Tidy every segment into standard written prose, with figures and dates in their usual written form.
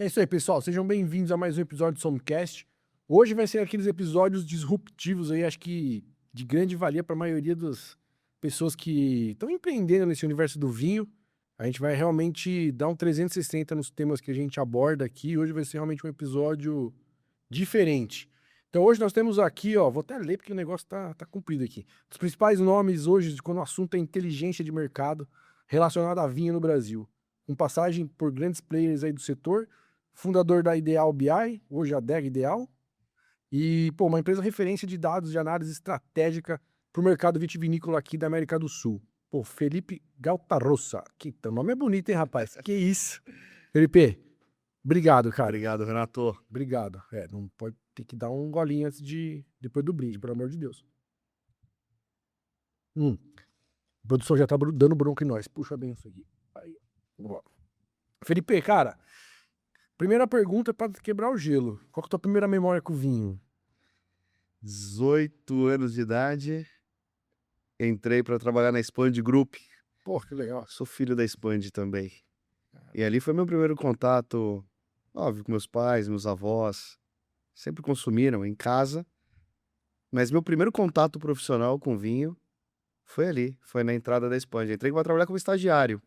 É isso aí, pessoal. Sejam bem-vindos a mais um episódio do Somcast. Hoje vai ser aqueles episódios disruptivos aí, acho que de grande valia para a maioria das pessoas que estão empreendendo nesse universo do vinho. A gente vai realmente dar um 360 nos temas que a gente aborda aqui. Hoje vai ser realmente um episódio diferente. Então hoje nós temos aqui, ó, vou até ler porque o negócio tá comprido aqui. Os principais nomes hoje, quando o assunto é inteligência de mercado relacionada a vinho no Brasil. Com passagem por grandes players aí do setor, fundador da Ideal BI, hoje a DEG Ideal, e pô, uma empresa referência de dados de análise estratégica para o mercado vitivinícola aqui da América do Sul. Pô, Felipe Galtarrossa. Que teu nome é bonito, hein, rapaz? Que isso? Felipe, obrigado, cara. Obrigado, Renato. Obrigado. Não pode ter que dar um golinho depois do brinde, pelo amor de Deus. A produção já tá dando bronca em nós. Puxa bem isso aqui. Aí. Boa. Felipe, cara, primeira pergunta é pra quebrar o gelo. Qual que é a tua primeira memória com o vinho? 18 anos de idade, entrei para trabalhar na Expand Group. Pô, que legal. Sou filho da Expand também. E ali foi meu primeiro contato, óbvio, com meus pais, meus avós. Sempre consumiram em casa. Mas meu primeiro contato profissional com vinho foi ali, foi na entrada da Expand. Entrei para trabalhar como estagiário.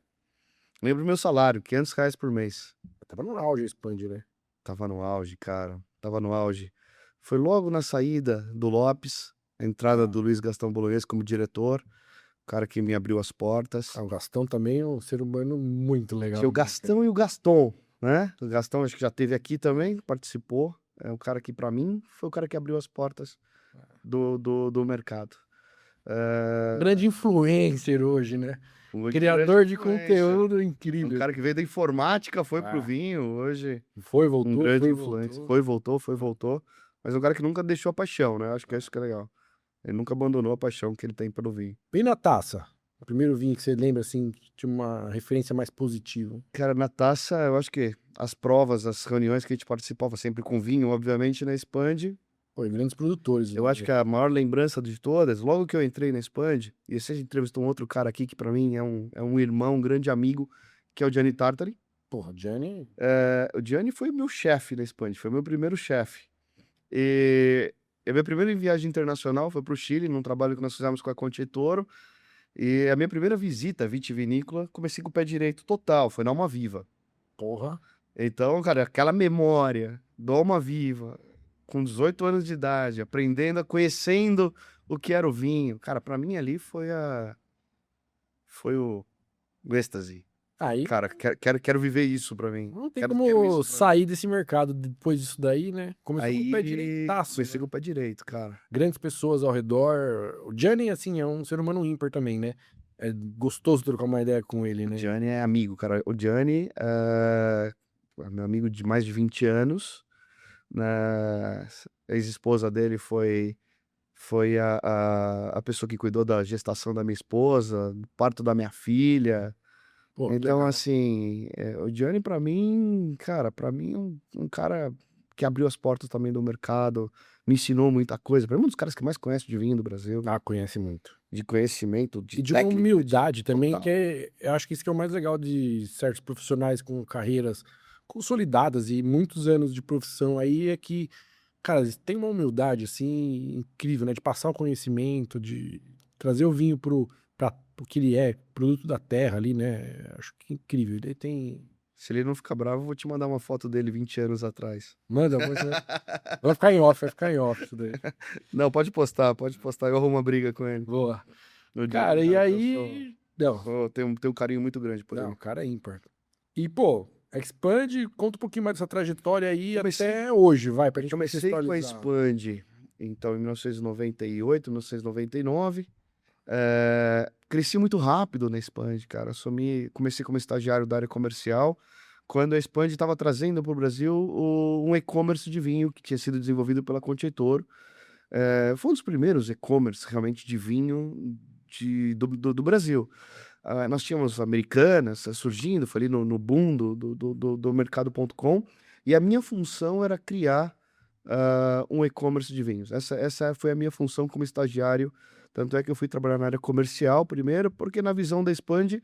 Lembro meu salário, R$ 500 por mês. Tava no auge a Expand, né? Tava no auge, cara. Tava no auge. Foi logo na saída do Lopes, a entrada do Luiz Gastão Bolognese como diretor, o cara que me abriu as portas. O Gastão também é um ser humano muito legal. Tinha o Gastão e o Gaston, né? O Gastão acho que já esteve aqui também, participou. É um cara que, pra mim, foi o cara que abriu as portas do mercado. Grande influencer hoje, né? Um Criador de grande conteúdo Um incrível. cara que veio da informática, foi pro vinho, hoje Foi, um voltou, grande foi, influencer. voltou. Foi, voltou. Mas um cara que nunca deixou a paixão, né? Acho que é isso que é legal. Ele nunca abandonou a paixão que ele tem pelo vinho. E na taça? O primeiro vinho que você lembra, assim, de uma referência mais positiva? Cara, na taça, eu acho que as provas, as reuniões que a gente participava sempre com vinho, obviamente, na Expand. Pô, e grandes produtores. Eu acho que a maior lembrança de todas, logo que eu entrei na Expand, e você entrevistou um outro cara aqui que pra mim é um irmão, um grande amigo, que é o Gianni Tartari. Porra, Gianni... O Gianni foi meu chefe na Expand, foi meu primeiro chefe. E a minha primeira viagem internacional foi pro Chile, num trabalho que nós fizemos com a Concha Toro. E a minha primeira visita vitivinícola, comecei com o pé direito total, foi na Alma Viva. Porra. Então, cara, aquela memória do Alma Viva, com 18 anos de idade, aprendendo, conhecendo o que era o vinho. Cara, pra mim ali foi o êxtase. Aí Cara, quero viver isso pra mim. não tem Quero como isso pra mim. sair desse mercado depois disso daí, né? Começou com o pé Aí direitaço, comecei né? com o pé direito, cara. Grandes pessoas ao redor. O Gianni, assim, é um ser humano ímpar também, né? É gostoso trocar uma ideia com ele, né? O Gianni é amigo, cara. O Gianni é meu amigo de mais de 20 anos. Né? A ex-esposa dele foi a pessoa que cuidou da gestação da minha esposa, do parto da minha filha. Pô, que Então, legal. assim, o Gianni pra mim, cara, um cara que abriu as portas também do mercado, me ensinou muita coisa. Pra mim, um dos caras que mais conhece de vinho do Brasil, Ah, conhece muito. de conhecimento, de E de uma técnica, humildade também, total. que eu acho que isso que é o mais legal de certos profissionais com carreiras consolidadas e muitos anos de profissão aí, é que, cara, eles têm uma humildade, assim, incrível, né? De passar o conhecimento, de trazer o vinho pro que ele é, produto da terra ali, né? Acho que é incrível. Ele tem... Se ele não ficar bravo, eu vou te mandar uma foto dele 20 anos atrás. Manda, vai ficar em off isso daí. Não, pode postar, eu arrumo uma briga com ele. Boa. No dia, Cara, e que eu aí... Não, tenho um carinho muito grande por não, ele. o cara é ímpar. E, pô, Expand, conta um pouquinho mais dessa trajetória aí Comecei- até hoje, vai, pra gente Comecei com a contextualizar. Expand, então, em 1998, 1999. Cresci muito rápido na Expand, cara. Comecei como estagiário da área comercial, quando a Expand estava trazendo para o Brasil um e-commerce de vinho que tinha sido desenvolvido pela Concha Toro. Foi um dos primeiros e-commerce realmente de vinho do Brasil. Nós tínhamos Americanas surgindo, foi ali no boom do mercado.com, e a minha função era criar um e-commerce de vinhos. Essa foi a minha função como estagiário, tanto é que eu fui trabalhar na área comercial primeiro, porque na visão da Expand,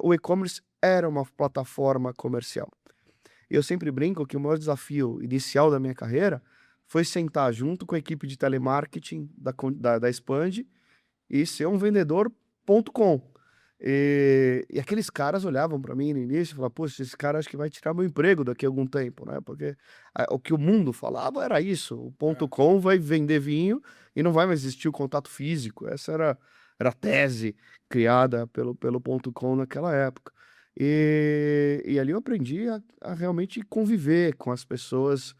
o e-commerce era uma plataforma comercial. Eu sempre brinco que o maior desafio inicial da minha carreira foi sentar junto com a equipe de telemarketing da Expand e ser um vendedor ponto .com. E aqueles caras olhavam para mim no início e falavam, poxa, esse cara acho que vai tirar meu emprego daqui a algum tempo, né? Porque o que o mundo falava era isso, o ponto .com vai vender vinho e não vai mais existir o contato físico. Essa era a tese criada pelo ponto .com naquela época. E ali eu aprendi a realmente conviver com as pessoas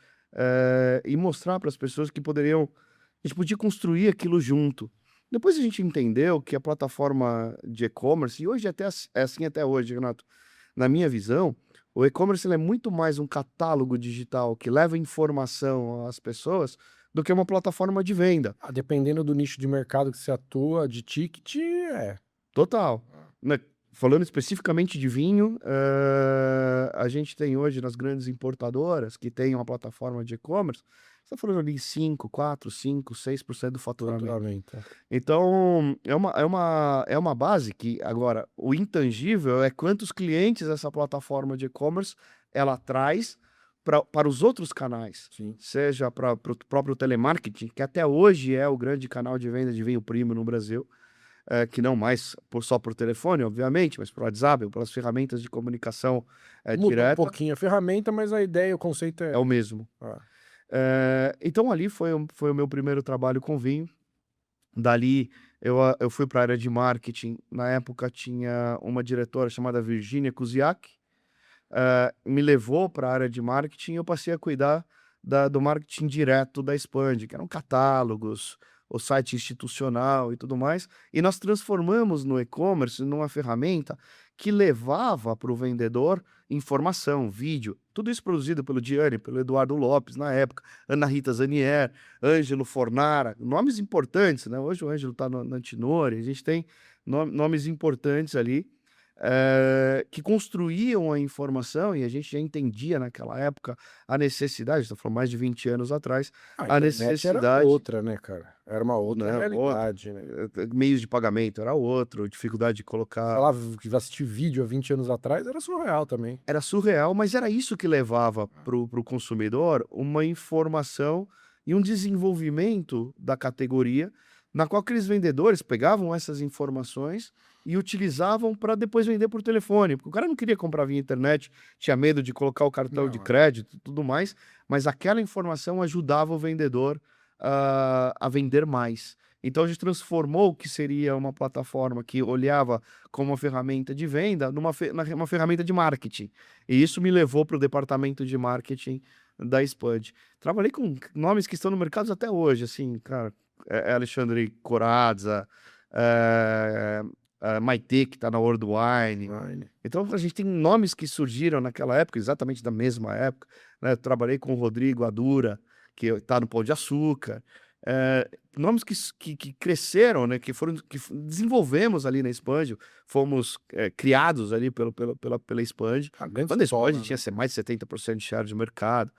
e mostrar para as pessoas que a gente podia construir aquilo junto. Depois a gente entendeu que a plataforma de e-commerce, e hoje é assim até hoje, Renato, na minha visão, o e-commerce ele é muito mais um catálogo digital que leva informação às pessoas do que uma plataforma de venda. Dependendo do nicho de mercado que você atua, de ticket, Total. Né, falando especificamente de vinho, a gente tem hoje nas grandes importadoras que têm uma plataforma de e-commerce, você está falando ali 5, 4, 5, 6% do faturamento. faturamento. Então, é uma base que, agora, o intangível é quantos clientes essa plataforma de e-commerce ela traz para os outros canais, Sim. seja para o próprio telemarketing, que até hoje é o grande canal de venda de vinho primo no Brasil, que não mais só por telefone, obviamente, mas por WhatsApp, ou pelas ferramentas de comunicação Muda um direta, pouquinho a ferramenta, mas a ideia, o conceito é o mesmo. Então, ali foi o meu primeiro trabalho com vinho. Dali, eu fui para a área de marketing. Na época, tinha uma diretora chamada Virginia Kuziak, me levou para a área de marketing e eu passei a cuidar do marketing direto da Expand, que eram catálogos, o site institucional e tudo mais. E nós transformamos no e-commerce numa ferramenta que levava para o vendedor informação, vídeo, tudo isso produzido pelo Gianni, pelo Eduardo Lopes na época, Ana Rita Zanier, Ângelo Fornara, nomes importantes, né? Hoje o Ângelo está na Antinori, a gente tem nomes importantes ali, que construíam a informação, e a gente já entendia naquela época a necessidade, estou falando mais de 20 anos atrás, A a internet era necessidade, outra, né, cara? Era uma outra né, realidade, né? meios de pagamento era outro, dificuldade de colocar. Falava que assistir vídeo há 20 anos atrás era surreal também. Era surreal, mas era isso que levava pro consumidor uma informação e um desenvolvimento da categoria, na qual aqueles vendedores pegavam essas informações e utilizavam para depois vender por telefone, porque o cara não queria comprar via internet, tinha medo de colocar o cartão de Não, crédito e tudo mais, mas aquela informação ajudava o vendedor a vender mais. Então a gente transformou o que seria uma plataforma que olhava como uma ferramenta de venda numa ferramenta de marketing. E isso me levou para o departamento de marketing da Spud. Trabalhei com nomes que estão no mercado até hoje, assim, cara, Alexandre Corazza, Maite, que está na World Wine. Então a gente tem nomes que surgiram naquela época, exatamente da mesma época, né? Eu trabalhei com o Rodrigo Adura, que está no Pão de Açúcar. Nomes que cresceram, né, que desenvolvemos ali na Expand, fomos criados ali pela Expand. Quando a Expand tinha mais de 70% de share de mercado.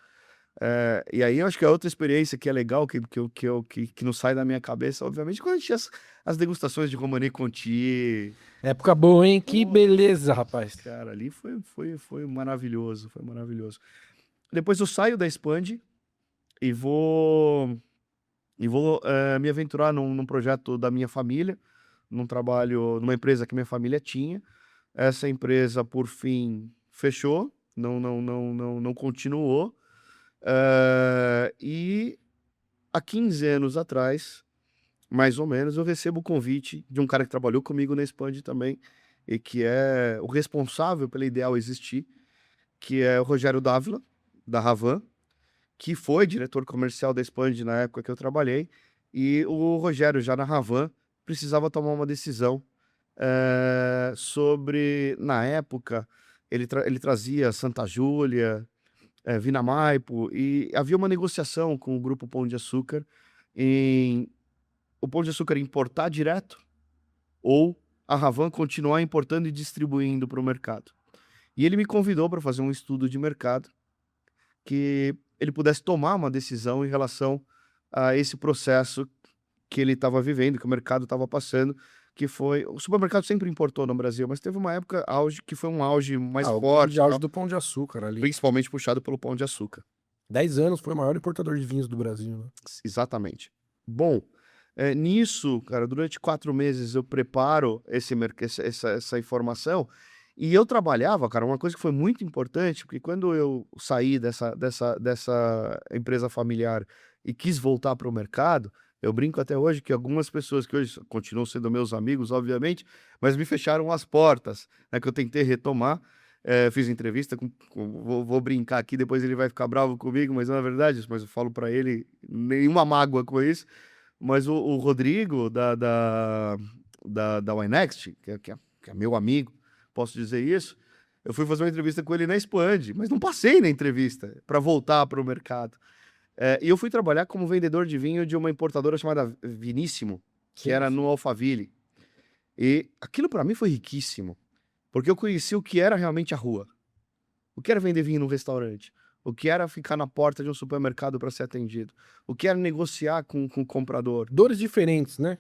E aí eu acho que é outra experiência que é legal, que não sai da minha cabeça, obviamente, quando a gente tinha as degustações de Romanée Conti. Época boa, hein? Que beleza, rapaz. Cara, ali foi maravilhoso, foi maravilhoso. Depois eu saio da Expand e vou me aventurar num projeto da minha família, num trabalho, numa empresa que minha família tinha. Essa empresa, por fim, fechou, não continuou. E há 15 anos atrás, mais ou menos, eu recebo o convite de um cara que trabalhou comigo na Expand também, e que é o responsável pela Ideal existir, que é o Rogério Dávila, da Ravan, que foi diretor comercial da Expand na época que eu trabalhei, e o Rogério, já na Ravan, precisava tomar uma decisão sobre, na época, ele trazia Santa Júlia, Vinamaipo, e havia uma negociação com o Grupo Pão de Açúcar em o Pão de Açúcar importar direto ou a Ravan continuar importando e distribuindo para o mercado. E ele me convidou para fazer um estudo de mercado que ele pudesse tomar uma decisão em relação a esse processo que ele estava vivendo, que o mercado estava passando, que foi... O supermercado sempre importou no Brasil, mas teve uma época que foi um auge mais O forte, de auge do Pão de Açúcar ali. principalmente puxado pelo Pão de Açúcar. 10 anos foi o maior importador de vinhos do Brasil, né? Exatamente. Bom, nisso, cara, durante 4 meses eu preparo essa informação e eu trabalhava, cara, uma coisa que foi muito importante, porque quando eu saí dessa empresa familiar e quis voltar para o mercado, eu brinco até hoje que algumas pessoas que hoje continuam sendo meus amigos, obviamente, mas me fecharam as portas, né, que eu tentei retomar. Fiz entrevista vou brincar aqui, depois ele vai ficar bravo comigo, mas não é verdade, mas eu falo para ele, nenhuma mágoa com isso. Mas o Rodrigo da Winext, que é meu amigo, posso dizer isso, eu fui fazer uma entrevista com ele na Expand, mas não passei na entrevista para voltar para o mercado. E eu fui trabalhar como vendedor de vinho de uma importadora chamada Viníssimo, que era no Alphaville. E aquilo para mim foi riquíssimo, porque eu conheci o que era realmente a rua. O que era vender vinho num restaurante? O que era ficar na porta de um supermercado para ser atendido? O que era negociar com o comprador? Dores diferentes, né?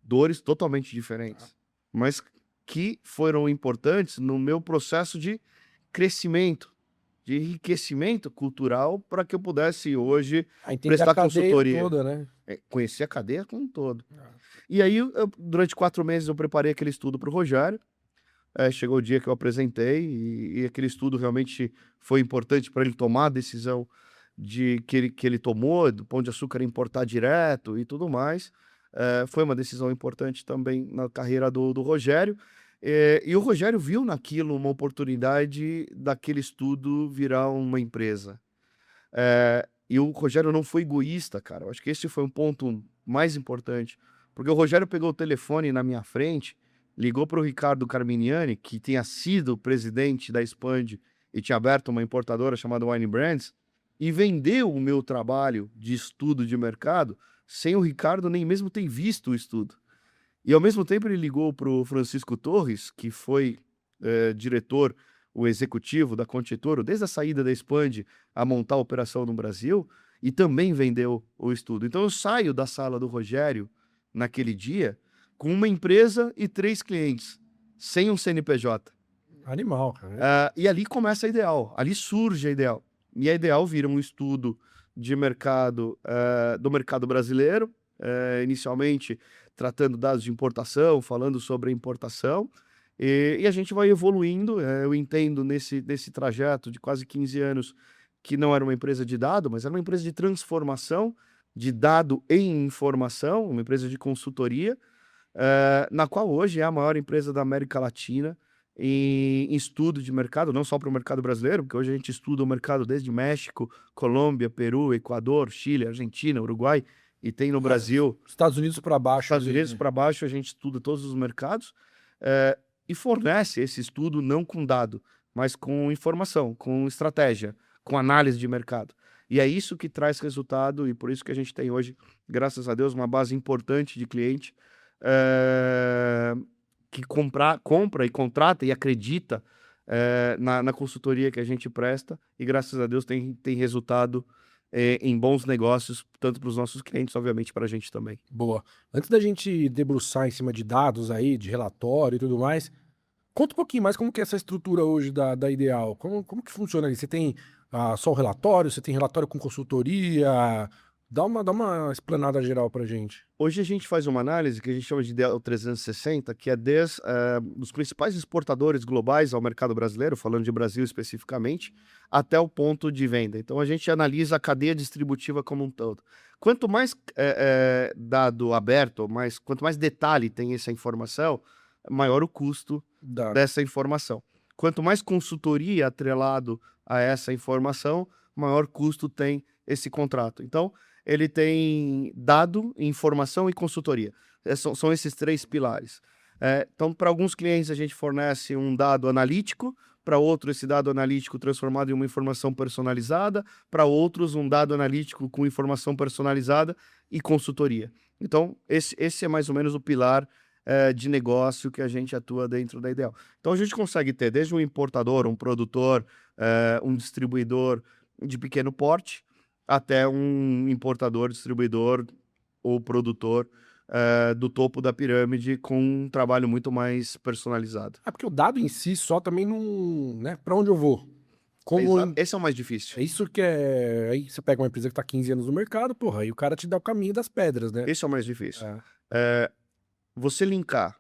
Dores totalmente diferentes, mas que foram importantes no meu processo de crescimento, de enriquecimento cultural, para que eu pudesse hoje Entender prestar a cadeia consultoria. toda, né? Conhecer a cadeia como um todo. E aí, durante 4 meses, eu preparei aquele estudo para o Rogério. Chegou o dia que eu apresentei e aquele estudo realmente foi importante para ele tomar a decisão que ele tomou, do Pão de Açúcar importar direto e tudo mais. Foi uma decisão importante também na carreira do Rogério. E o Rogério viu naquilo uma oportunidade daquele estudo virar uma empresa. E o Rogério não foi egoísta, cara. Eu acho que esse foi um ponto mais importante. Porque o Rogério pegou o telefone na minha frente, ligou para o Ricardo Carminiani, que tinha sido presidente da Expand e tinha aberto uma importadora chamada Wine Brands, e vendeu o meu trabalho de estudo de mercado sem o Ricardo nem mesmo ter visto o estudo. E ao mesmo tempo ele ligou para o Francisco Torres, que foi diretor, o executivo da Conchitoro, desde a saída da Expand a montar a operação no Brasil, e também vendeu o estudo. Então eu saio da sala do Rogério naquele dia com uma empresa e 3 clientes, sem um CNPJ. Animal, cara. E ali começa a Ideal, ali surge a Ideal. E a Ideal vira um estudo de mercado, do mercado brasileiro, inicialmente tratando dados de importação, falando sobre a importação, e a gente vai evoluindo. Eu entendo nesse trajeto de quase 15 anos que não era uma empresa de dado, mas era uma empresa de transformação de dado em informação, uma empresa de consultoria, na qual hoje é a maior empresa da América Latina em estudo de mercado, não só para o mercado brasileiro, porque hoje a gente estuda o mercado desde México, Colômbia, Peru, Equador, Chile, Argentina, Uruguai, e tem no Brasil... Estados Unidos para baixo. Estados Unidos para baixo, a gente estuda todos os mercados e fornece esse estudo não com dado, mas com informação, com estratégia, com análise de mercado. E é isso que traz resultado, e por isso que a gente tem hoje, graças a Deus, uma base importante de cliente que compra e contrata e acredita na consultoria que a gente presta, e graças a Deus tem resultado em bons negócios, tanto para os nossos clientes, obviamente para a gente também. Boa. Antes da gente debruçar em cima de dados aí, de relatório e tudo mais, conta um pouquinho mais como que é essa estrutura hoje da Ideal. Como que funciona ali? Você tem só o relatório, você tem relatório com consultoria? Dá uma explanada geral pra gente. Hoje a gente faz uma análise que a gente chama de Ideal 360, que é desde os principais exportadores globais ao mercado brasileiro, falando de Brasil especificamente, até o ponto de venda. Então a gente analisa a cadeia distributiva como um todo. Quanto mais dado aberto, quanto mais detalhe tem essa informação, maior o custo dessa informação. Quanto mais consultoria atrelado a essa informação, maior custo tem esse contrato. Então, ele tem dado, informação e consultoria. São esses 3 pilares. Então, para alguns clientes, a gente fornece um dado analítico, para outro, esse dado analítico transformado em uma informação personalizada, para outros, um dado analítico com informação personalizada e consultoria. Então, esse é mais ou menos o pilar de negócio que a gente atua dentro da Ideal. Então, a gente consegue ter desde um importador, um produtor, um distribuidor de pequeno porte, até um importador, distribuidor ou produtor do topo da pirâmide com um trabalho muito mais personalizado. É porque o dado em si só também não, né? Para onde eu vou? Como Esse é o mais difícil. é isso que é. Aí você pega uma empresa que tá 15 anos no mercado, porra, aí o cara te dá o caminho das pedras, né? Esse é o mais difícil. É, Você linkar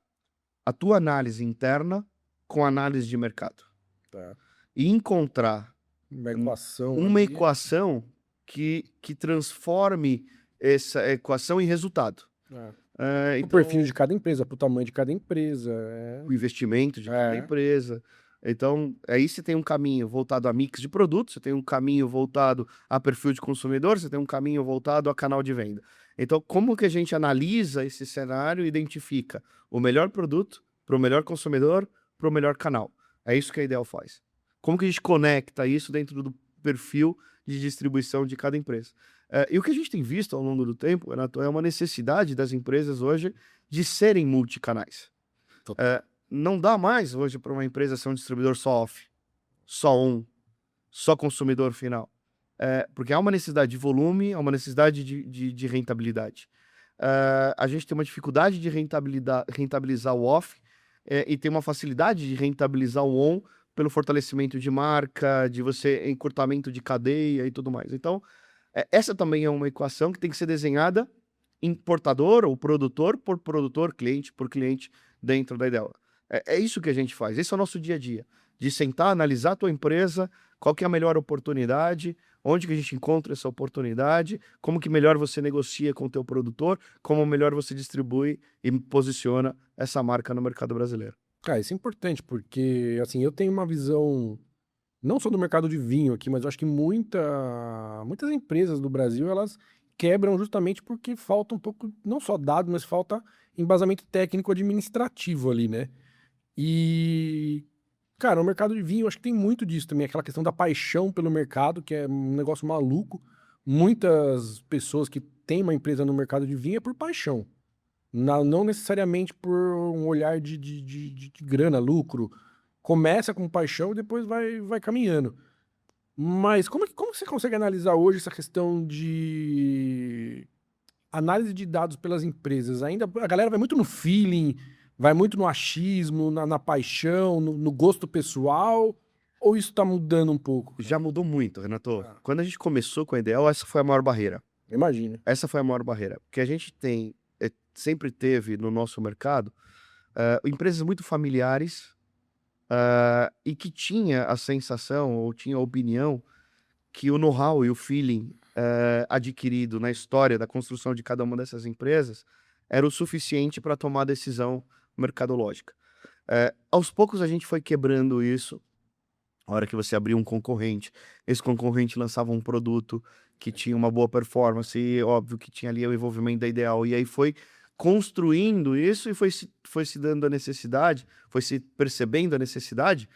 a tua análise interna com a análise de mercado. tá. E encontrar Uma equação uma ali. equação que transforme essa equação em resultado. É. O Então, perfil de cada empresa, pro tamanho de cada empresa. o investimento de cada É. empresa. Então, aí você tem um caminho voltado a mix de produtos, você tem um caminho voltado a perfil de consumidor, você tem um caminho voltado a canal de venda. Então, como que a gente analisa esse cenário e identifica o melhor produto para o melhor consumidor, para o melhor canal? É isso que a Ideal faz. Como que a gente conecta isso dentro do perfil de distribuição de cada empresa? E o que a gente tem visto ao longo do tempo, Renato, é uma necessidade das empresas hoje de serem multicanais. Não dá mais hoje para uma empresa ser um distribuidor só off, só on, só consumidor final. Porque há uma necessidade de volume, há uma necessidade de rentabilidade. A gente tem uma dificuldade de rentabilizar o off e tem uma facilidade de rentabilizar o on pelo fortalecimento de marca, de você encurtamento de cadeia e tudo mais. Então, essa também é uma equação que tem que ser desenhada importador ou produtor por produtor, cliente por cliente dentro da Ideal. É isso que a gente faz, esse é o nosso dia a dia, de sentar, analisar a tua empresa, qual que é a melhor oportunidade, onde que a gente encontra essa oportunidade, como que melhor você negocia com o teu produtor, como melhor você distribui e posiciona essa marca no mercado brasileiro. Cara, isso é importante, porque assim, eu tenho uma visão, não só do mercado de vinho aqui, mas eu acho que muitas empresas do Brasil, elas quebram justamente porque falta um pouco, não só dado, mas falta embasamento técnico administrativo ali, né? E, cara, o mercado de vinho, eu acho que tem muito disso também, aquela questão da paixão pelo mercado, que é um negócio maluco. Muitas pessoas que têm uma empresa no mercado de vinho é por paixão. Não necessariamente por um olhar de grana, lucro. Começa com paixão e depois vai caminhando. Mas como você consegue analisar hoje essa questão de análise de dados pelas empresas? Ainda a galera vai muito no feeling, vai muito no achismo, na paixão, no gosto pessoal, ou isso tá mudando um pouco? Já mudou muito, Renato. Ah. Quando a gente começou com a Ideal, essa foi a maior barreira. Imagina. Essa foi a maior barreira. Porque a gente sempre teve no nosso mercado empresas muito familiares e que tinha a sensação ou tinha a opinião que o know-how e o feeling adquirido na história da construção de cada uma dessas empresas era o suficiente para tomar decisão mercadológica. Aos poucos a gente foi quebrando isso. A hora que você abria um concorrente, esse concorrente lançava um produto que tinha uma boa performance e óbvio que tinha ali o envolvimento da Ideal. E aí foi construindo isso e foi se dando a necessidade, foi se percebendo a necessidade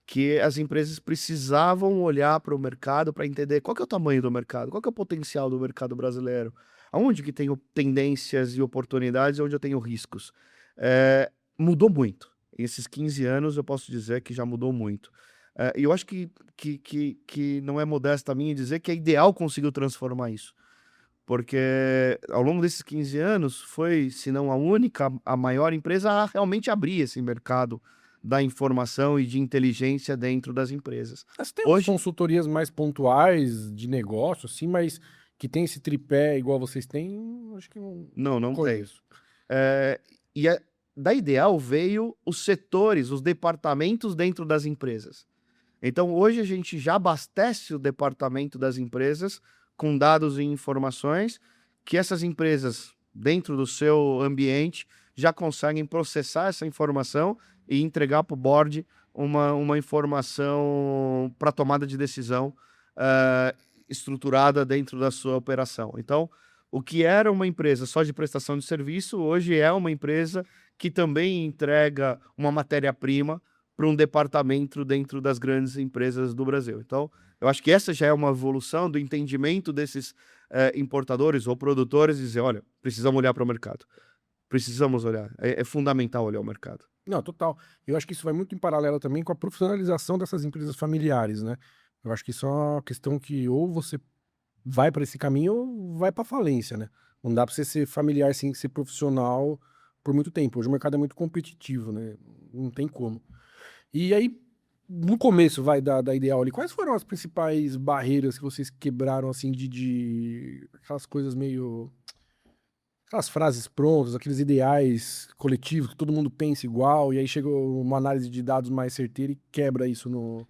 que as empresas precisavam olhar para o mercado para entender qual que é o tamanho do mercado, qual que é o potencial do mercado brasileiro, aonde que tenho tendências e oportunidades, onde eu tenho riscos. Mudou muito. Esses 15 anos eu posso dizer que já mudou muito. E eu acho que não é modesto a mim dizer que a Ideal conseguiu transformar isso. Porque ao longo desses 15 anos foi, se não a única, a maior empresa a realmente abrir esse mercado da informação e de inteligência dentro das empresas. Mas tem umas consultorias mais pontuais de negócio, assim, mas que tem esse tripé igual vocês têm, acho que não tem. conheço. Da Ideal veio os setores, os departamentos dentro das empresas. Então, hoje a gente já abastece o departamento das empresas com dados e informações que essas empresas, dentro do seu ambiente, já conseguem processar essa informação e entregar para o board uma informação para tomada de decisão estruturada dentro da sua operação. Então, o que era uma empresa só de prestação de serviço, hoje é uma empresa que também entrega uma matéria-prima para um departamento dentro das grandes empresas do Brasil. Então, eu acho que essa já é uma evolução do entendimento desses importadores ou produtores e dizer, olha, precisamos olhar para o mercado. Precisamos olhar. É fundamental olhar o mercado. Não, total. Eu acho que isso vai muito em paralelo também com a profissionalização dessas empresas familiares, né? Eu acho que isso é uma questão que ou você vai para esse caminho ou vai para falência, né? Não dá pra você ser familiar sem ser profissional por muito tempo. Hoje o mercado é muito competitivo, né? Não tem como. E aí, no começo, da Ideal ali, quais foram as principais barreiras que vocês quebraram, assim, de aquelas coisas meio... Aquelas frases prontas, aqueles ideais coletivos que todo mundo pensa igual, e aí chega uma análise de dados mais certeira e quebra isso no...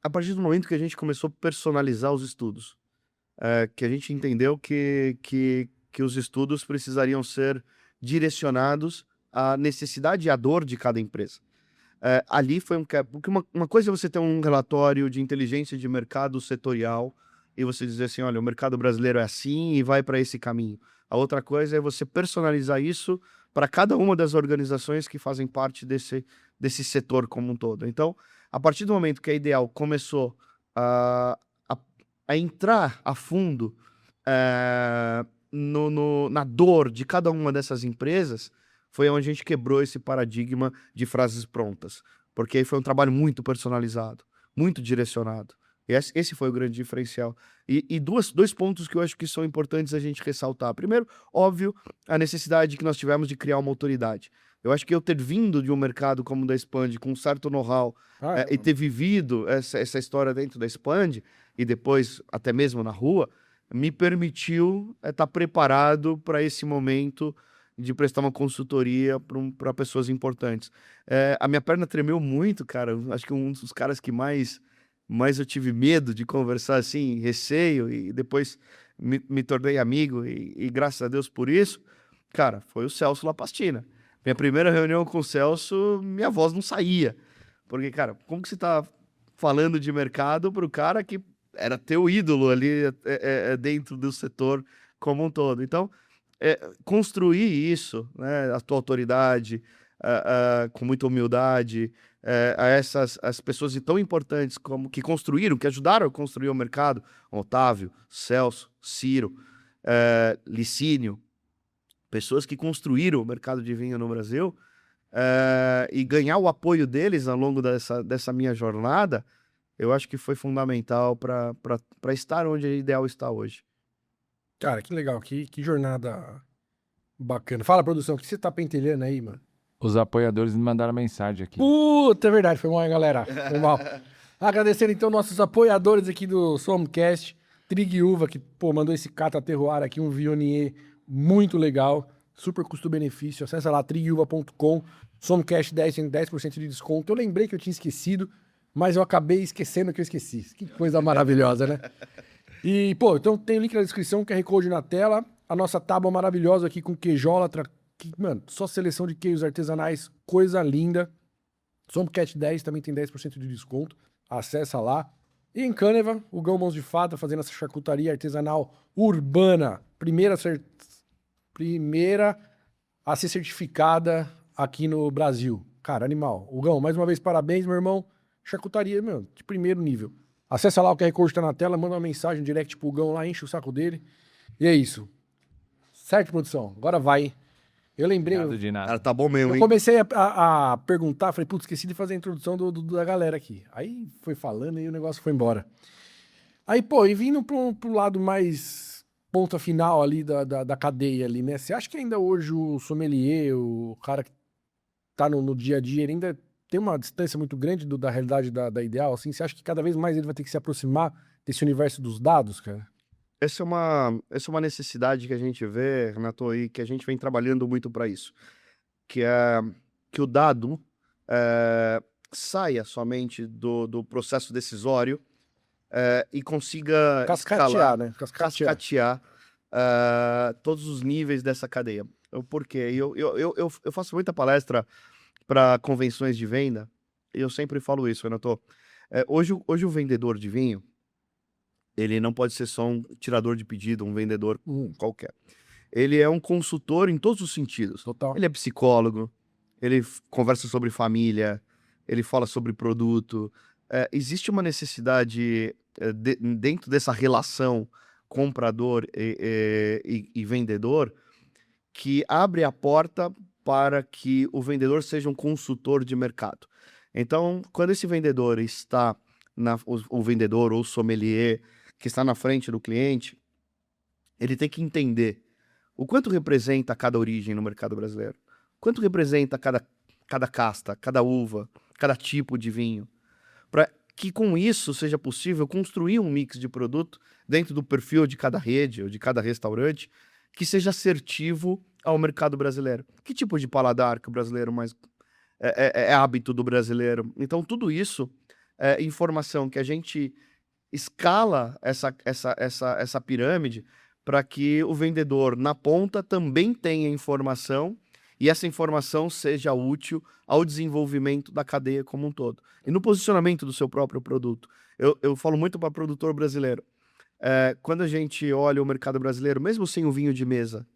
A partir do momento que a gente começou a personalizar os estudos, que a gente entendeu que os estudos precisariam ser direcionados à necessidade e à dor de cada empresa. Ali foi porque uma coisa é você ter um relatório de inteligência de mercado setorial e você dizer assim, olha, o mercado brasileiro é assim e vai para esse caminho. A outra coisa é você personalizar isso para cada uma das organizações que fazem parte desse setor como um todo. Então, a partir do momento que a Ideal começou a, a entrar a fundo na dor de cada uma dessas empresas, foi onde a gente quebrou esse paradigma de frases prontas. Porque aí foi um trabalho muito personalizado, muito direcionado. E esse foi o grande diferencial. E dois pontos que eu acho que são importantes a gente ressaltar. Primeiro, óbvio, a necessidade que nós tivemos de criar uma autoridade. Eu acho que eu ter vindo de um mercado como o da Expand, com um certo know-how, e ter vivido essa história dentro da Expand, e depois até mesmo na rua, me permitiu estar preparado para esse momento de prestar uma consultoria para pessoas importantes. A minha perna tremeu muito, cara. Acho que um dos caras que mais eu tive medo de conversar assim, receio, e depois me tornei amigo, e graças a Deus por isso, cara, foi o Celso Lapastina. Minha primeira reunião com o Celso, minha voz não saía. Porque, cara, como que você tá falando de mercado para o cara que era teu ídolo ali dentro do setor como um todo? Então, construir isso, né, a tua autoridade, com muita humildade, as pessoas tão importantes como que construíram, que ajudaram a construir o mercado, Otávio, Celso, Ciro, Licínio, pessoas que construíram o mercado de vinho no Brasil, e ganhar o apoio deles ao longo dessa minha jornada, eu acho que foi fundamental para estar onde a Ideal está hoje. Cara, que legal, que jornada bacana. Fala, produção, o que você tá pentelhando aí, mano? Os apoiadores me mandaram mensagem aqui. Puta, é verdade, foi mal, hein, galera? Foi mal. Agradecendo, então, nossos apoiadores aqui do Somcast, Trig Uva, que, pô, mandou esse Cata Terroir aqui, um Viognier muito legal, super custo-benefício. Acessa lá, triguva.com, Somcast 10, tem 10% de desconto. Eu lembrei que eu tinha esquecido, mas eu acabei esquecendo que eu esqueci. Que coisa maravilhosa, né? E, pô, então tem o link na descrição, QR Code na tela, a nossa tábua maravilhosa aqui com queijólatra, que, mano, só seleção de queijos artesanais, coisa linda. Somcat 10 também tem 10% de desconto, acessa lá. E em Câneva, o Gão Mãos de Fada fazendo essa charcutaria artesanal urbana, primeira a ser certificada aqui no Brasil. Cara, animal. O Gão, mais uma vez, parabéns, meu irmão. Charcutaria, meu, de primeiro nível. Acessa lá, o QR Code tá na tela, manda uma mensagem direct pro Gão lá, enche o saco dele. E é isso. Certo, produção? Agora vai. Eu lembrei. Obrigado de nada. Cara, tá bom mesmo, Eu hein? comecei a perguntar, falei, putz, esqueci de fazer a introdução da galera aqui. Aí foi falando e o negócio foi embora. Aí, pô, e vindo pro lado mais ponta final ali da cadeia ali, né? Você acha que ainda hoje o sommelier, o cara que tá no dia a dia, ele ainda tem uma distância muito grande da realidade da Ideal, assim? Você acha que cada vez mais ele vai ter que se aproximar desse universo dos dados, cara? Essa é uma necessidade que a gente vê, Renato, e que a gente vem trabalhando muito para isso, que é que o dado saia somente do processo decisório e consiga Cascatear, escalar, né? cascatear todos os níveis dessa cadeia. Por quê? Eu faço muita palestra para convenções de venda, e eu sempre falo isso, Renato. Hoje o vendedor de vinho, ele não pode ser só um tirador de pedido, um vendedor qualquer. Ele é um consultor em todos os sentidos. Total. Ele é psicólogo, ele conversa sobre família, ele fala sobre produto. Existe uma necessidade dentro dessa relação comprador e vendedor que abre a porta para que o vendedor seja um consultor de mercado. Então, quando esse vendedor está, o vendedor ou sommelier que está na frente do cliente, ele tem que entender O quanto representa cada origem no mercado brasileiro? Quanto representa cada casta, cada uva, cada tipo de vinho? Para que com isso seja possível construir um mix de produto dentro do perfil de cada rede ou de cada restaurante que seja assertivo ao mercado brasileiro. Que tipo de paladar que o brasileiro mais é hábito do brasileiro? Então, tudo isso é informação que a gente escala essa pirâmide para que o vendedor na ponta também tenha informação e essa informação seja útil ao desenvolvimento da cadeia como um todo. E no posicionamento do seu próprio produto. Eu falo muito para produtor brasileiro. Quando a gente olha o mercado brasileiro, mesmo sem o vinho de mesa,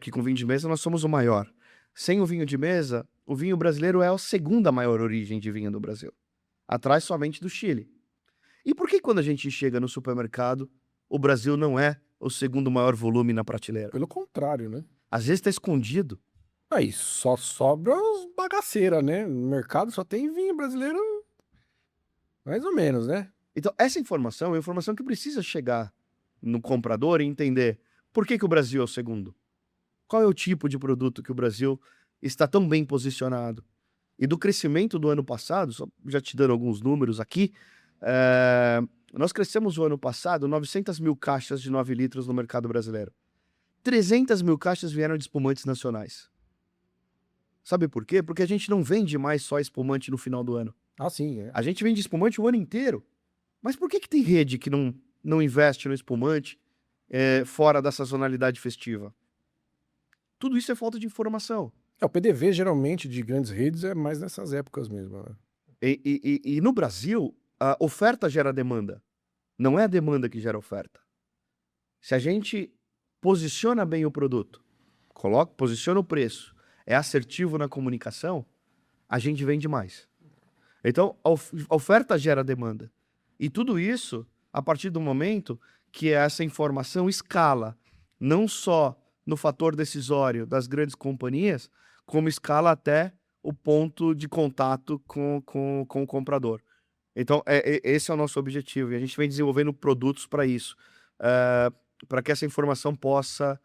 que com vinho de mesa nós somos o maior. Sem o vinho de mesa, o vinho brasileiro é a segunda maior origem de vinho do Brasil. Atrás somente do Chile. E por que quando a gente chega no supermercado, o Brasil não é o segundo maior volume na prateleira? Pelo contrário, né? Às vezes está escondido. Aí só sobra os bagaceiras, né? No mercado só tem vinho brasileiro, mais ou menos, né? Então, essa informação é uma informação que precisa chegar no comprador e entender por que o Brasil é o segundo. Qual é o tipo de produto que o Brasil está tão bem posicionado? E do crescimento do ano passado, só já te dando alguns números aqui, nós crescemos o ano passado 900 mil caixas de 9 litros no mercado brasileiro. 300 mil caixas vieram de espumantes nacionais. Sabe por quê? Porque a gente não vende mais só espumante no final do ano. Ah, sim. A gente vende espumante o ano inteiro. Mas por que tem rede que não investe no espumante fora da sazonalidade festiva? Tudo isso é falta de informação. O PDV, geralmente, de grandes redes, é mais nessas épocas mesmo. Né? E no Brasil, a oferta gera demanda. Não é a demanda que gera oferta. Se a gente posiciona bem o produto, posiciona o preço, é assertivo na comunicação, a gente vende mais. Então, a oferta gera demanda. E tudo isso a partir do momento que essa informação escala, não só no fator decisório das grandes companhias, como escala até o ponto de contato com o comprador. Então, esse é o nosso objetivo. E a gente vem desenvolvendo produtos para isso, para que essa informação possa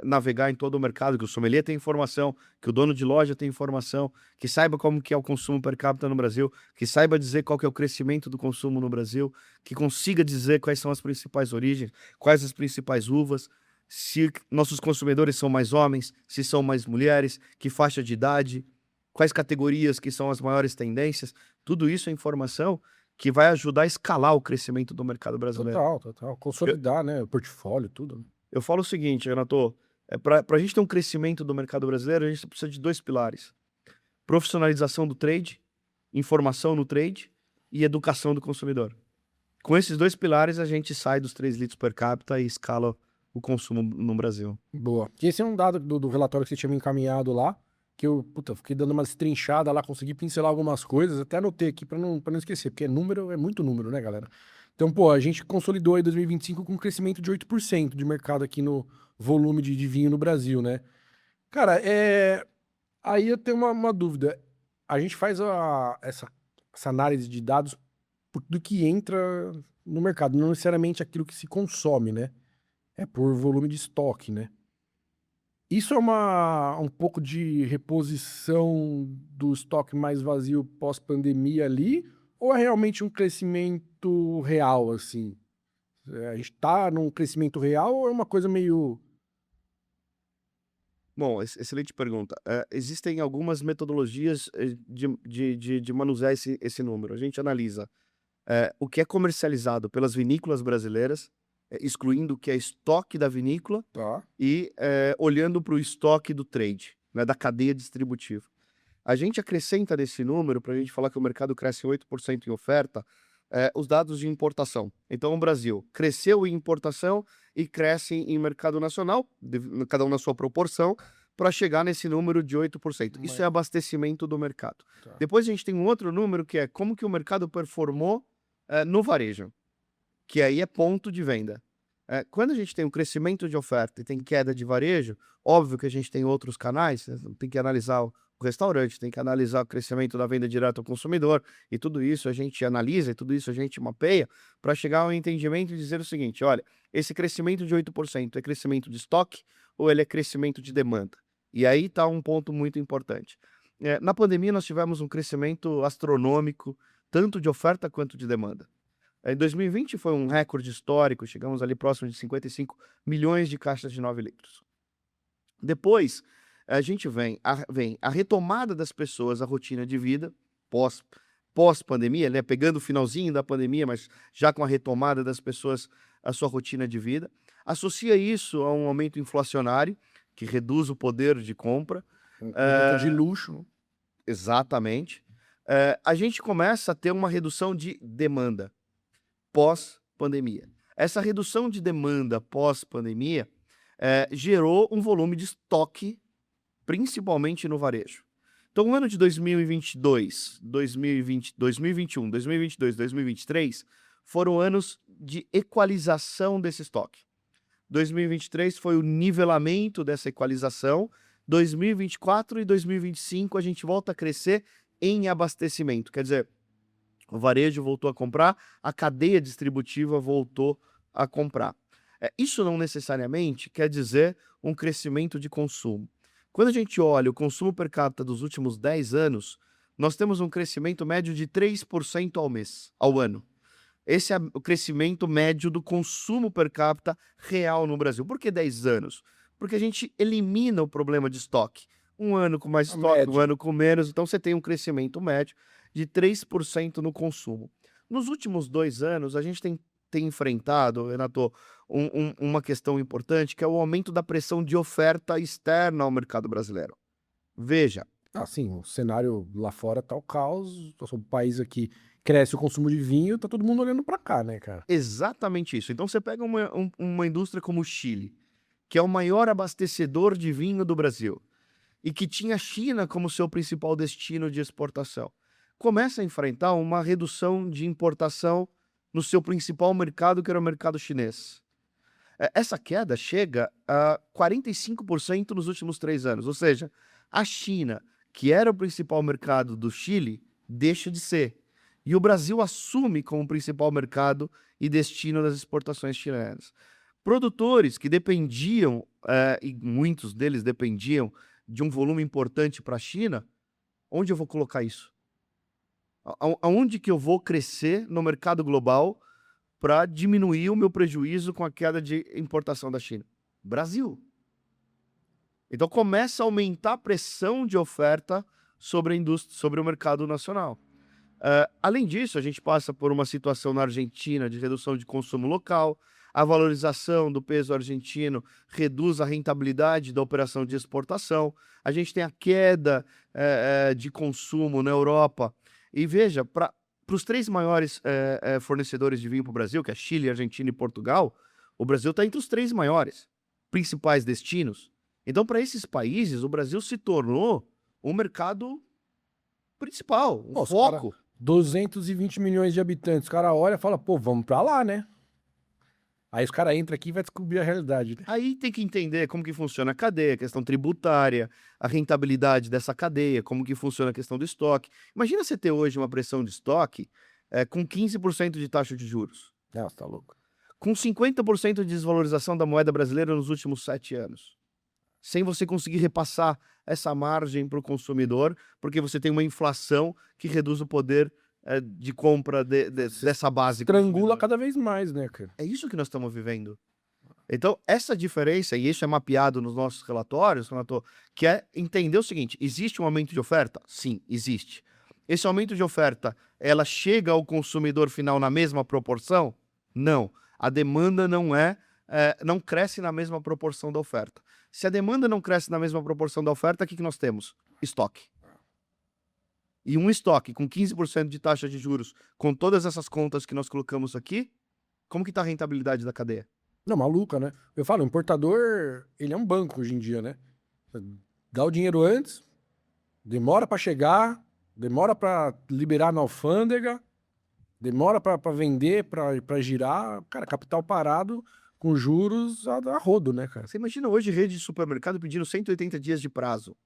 navegar em todo o mercado, que o sommelier tem informação, que o dono de loja tem informação, que saiba como que é o consumo per capita no Brasil, que saiba dizer qual que é o crescimento do consumo no Brasil, que consiga dizer quais são as principais origens, quais as principais uvas, se nossos consumidores são mais homens, se são mais mulheres, que faixa de idade, quais categorias que são as maiores tendências. Tudo isso é informação que vai ajudar a escalar o crescimento do mercado brasileiro. Total. Consolidar, né? O portfólio, tudo. Eu falo o seguinte, Renato, para a gente ter um crescimento do mercado brasileiro, a gente precisa de 2 pilares. Profissionalização do trade, informação no trade e educação do consumidor. Com esses 2 pilares, a gente sai dos 3 litros per capita e escala o consumo no Brasil. Boa. E esse é um dado do relatório que você tinha me encaminhado lá, que eu fiquei dando umas trinchadas lá, consegui pincelar algumas coisas, até anotei aqui para não esquecer, porque é muito número, né, galera? Então, pô, a gente consolidou aí 2025 com um crescimento de 8% de mercado aqui no volume de vinho no Brasil, né? Cara, aí eu tenho uma dúvida. A gente faz essa análise de dados por tudo que entra no mercado, não necessariamente aquilo que se consome, né? É por volume de estoque, né? Isso é um pouco de reposição do estoque mais vazio pós-pandemia ali, ou é realmente um crescimento real, assim? A gente tá num crescimento real ou é uma coisa meio... Bom, excelente pergunta. Existem algumas metodologias de manusear esse número. A gente analisa o que é comercializado pelas vinícolas brasileiras, excluindo o que é estoque da vinícola Tá. e olhando para o estoque do trade, né, da cadeia distributiva. A gente acrescenta nesse número, para a gente falar que o mercado cresce 8% em oferta, os dados de importação. Então, o Brasil cresceu em importação e cresce em mercado nacional, cada um na sua proporção, para chegar nesse número de 8%. Isso é abastecimento do mercado. Tá. Depois a gente tem um outro número que é como que o mercado performou no varejo, que aí é ponto de venda. Quando a gente tem um crescimento de oferta e tem queda de varejo, óbvio que a gente tem outros canais, tem que analisar o restaurante, tem que analisar o crescimento da venda direta ao consumidor, e tudo isso a gente analisa, e tudo isso a gente mapeia, para chegar ao entendimento e dizer o seguinte: olha, esse crescimento de 8% é crescimento de estoque ou ele é crescimento de demanda? E aí está um ponto muito importante. Na pandemia, nós tivemos um crescimento astronômico, tanto de oferta quanto de demanda. Em 2020 foi um recorde histórico, chegamos ali próximo de 55 milhões de caixas de 9 litros. Depois, a gente vem a retomada das pessoas à rotina de vida, pós-pandemia, né? Pegando o finalzinho da pandemia, mas já com a retomada das pessoas à sua rotina de vida. Associa isso a um aumento inflacionário, que reduz o poder de compra. Produto de luxo. Exatamente. A gente começa a ter uma redução de demanda pós-pandemia. Essa redução de demanda pós-pandemia gerou um volume de estoque, principalmente no varejo. Então, o ano de 2022, 2021, 2022, 2023 foram anos de equalização desse estoque. 2023 foi o nivelamento dessa equalização. 2024 e 2025 a gente volta a crescer em abastecimento. Quer dizer, o varejo voltou a comprar, a cadeia distributiva voltou a comprar. Isso não necessariamente quer dizer um crescimento de consumo. Quando a gente olha o consumo per capita dos últimos 10 anos, nós temos um crescimento médio de 3% ao ano. Esse é o crescimento médio do consumo per capita real no Brasil. Por que 10 anos? Porque a gente elimina o problema de estoque. Um ano com mais estoque, um ano com menos, então você tem um crescimento médio de 3% no consumo. Nos últimos 2 anos, a gente tem enfrentado, Renato, uma questão importante, que é o aumento da pressão de oferta externa ao mercado brasileiro. Veja. Assim, o cenário lá fora tá o caos. Nós somos um país aqui, cresce o consumo de vinho, tá todo mundo olhando pra cá, né, cara? Exatamente isso. Então você pega uma indústria como o Chile, que é o maior abastecedor de vinho do Brasil, e que tinha a China como seu principal destino de exportação, começa a enfrentar uma redução de importação no seu principal mercado, que era o mercado chinês. Essa queda chega a 45% nos últimos 3 anos, ou seja, a China, que era o principal mercado do Chile, deixa de ser. E o Brasil assume como principal mercado e destino das exportações chilenas. Produtores que dependiam, e muitos deles dependiam de um volume importante para a China, onde eu vou colocar isso? Aonde que eu vou crescer no mercado global para diminuir o meu prejuízo com a queda de importação da China? Brasil. Então começa a aumentar a pressão de oferta sobre a indústria, sobre o mercado nacional. Além disso, a gente passa por uma situação na Argentina de redução de consumo local. A valorização do peso argentino reduz a rentabilidade da operação de exportação. A gente tem a queda de consumo na Europa. E veja, para os 3 maiores fornecedores de vinho para o Brasil, que é Chile, Argentina e Portugal, o Brasil está entre os 3 maiores principais destinos. Então, para esses países, o Brasil se tornou um mercado principal, um foco. 220 milhões de habitantes. O cara olha e fala, pô, vamos pra lá, né? Aí os caras entram aqui e vai descobrir a realidade, né? Aí tem que entender como que funciona a cadeia, a questão tributária, a rentabilidade dessa cadeia, como que funciona a questão do estoque. Imagina você ter hoje uma pressão de estoque com 15% de taxa de juros. Nossa, tá louco. Com 50% de desvalorização da moeda brasileira nos últimos 7 anos. Sem você conseguir repassar essa margem para o consumidor, porque você tem uma inflação que reduz o poder de compra dessa base. Estrangula cada vez mais, né, cara? É isso que nós estamos vivendo. Então, essa diferença, e isso é mapeado nos nossos relatórios, Renato, que é entender o seguinte: existe um aumento de oferta? Sim, existe. Esse aumento de oferta, ela chega ao consumidor final na mesma proporção? Não. A demanda não cresce na mesma proporção da oferta. Se a demanda não cresce na mesma proporção da oferta, o que nós temos? Estoque. E um estoque com 15% de taxa de juros, com todas essas contas que nós colocamos aqui, como que está a rentabilidade da cadeia? Não, maluca, né? Eu falo, o importador, ele é um banco hoje em dia, né? Dá o dinheiro antes, demora para chegar, demora para liberar na alfândega, demora para vender, para girar. Cara, capital parado com juros a rodo, né, cara? Você imagina hoje rede de supermercado pedindo 180 dias de prazo.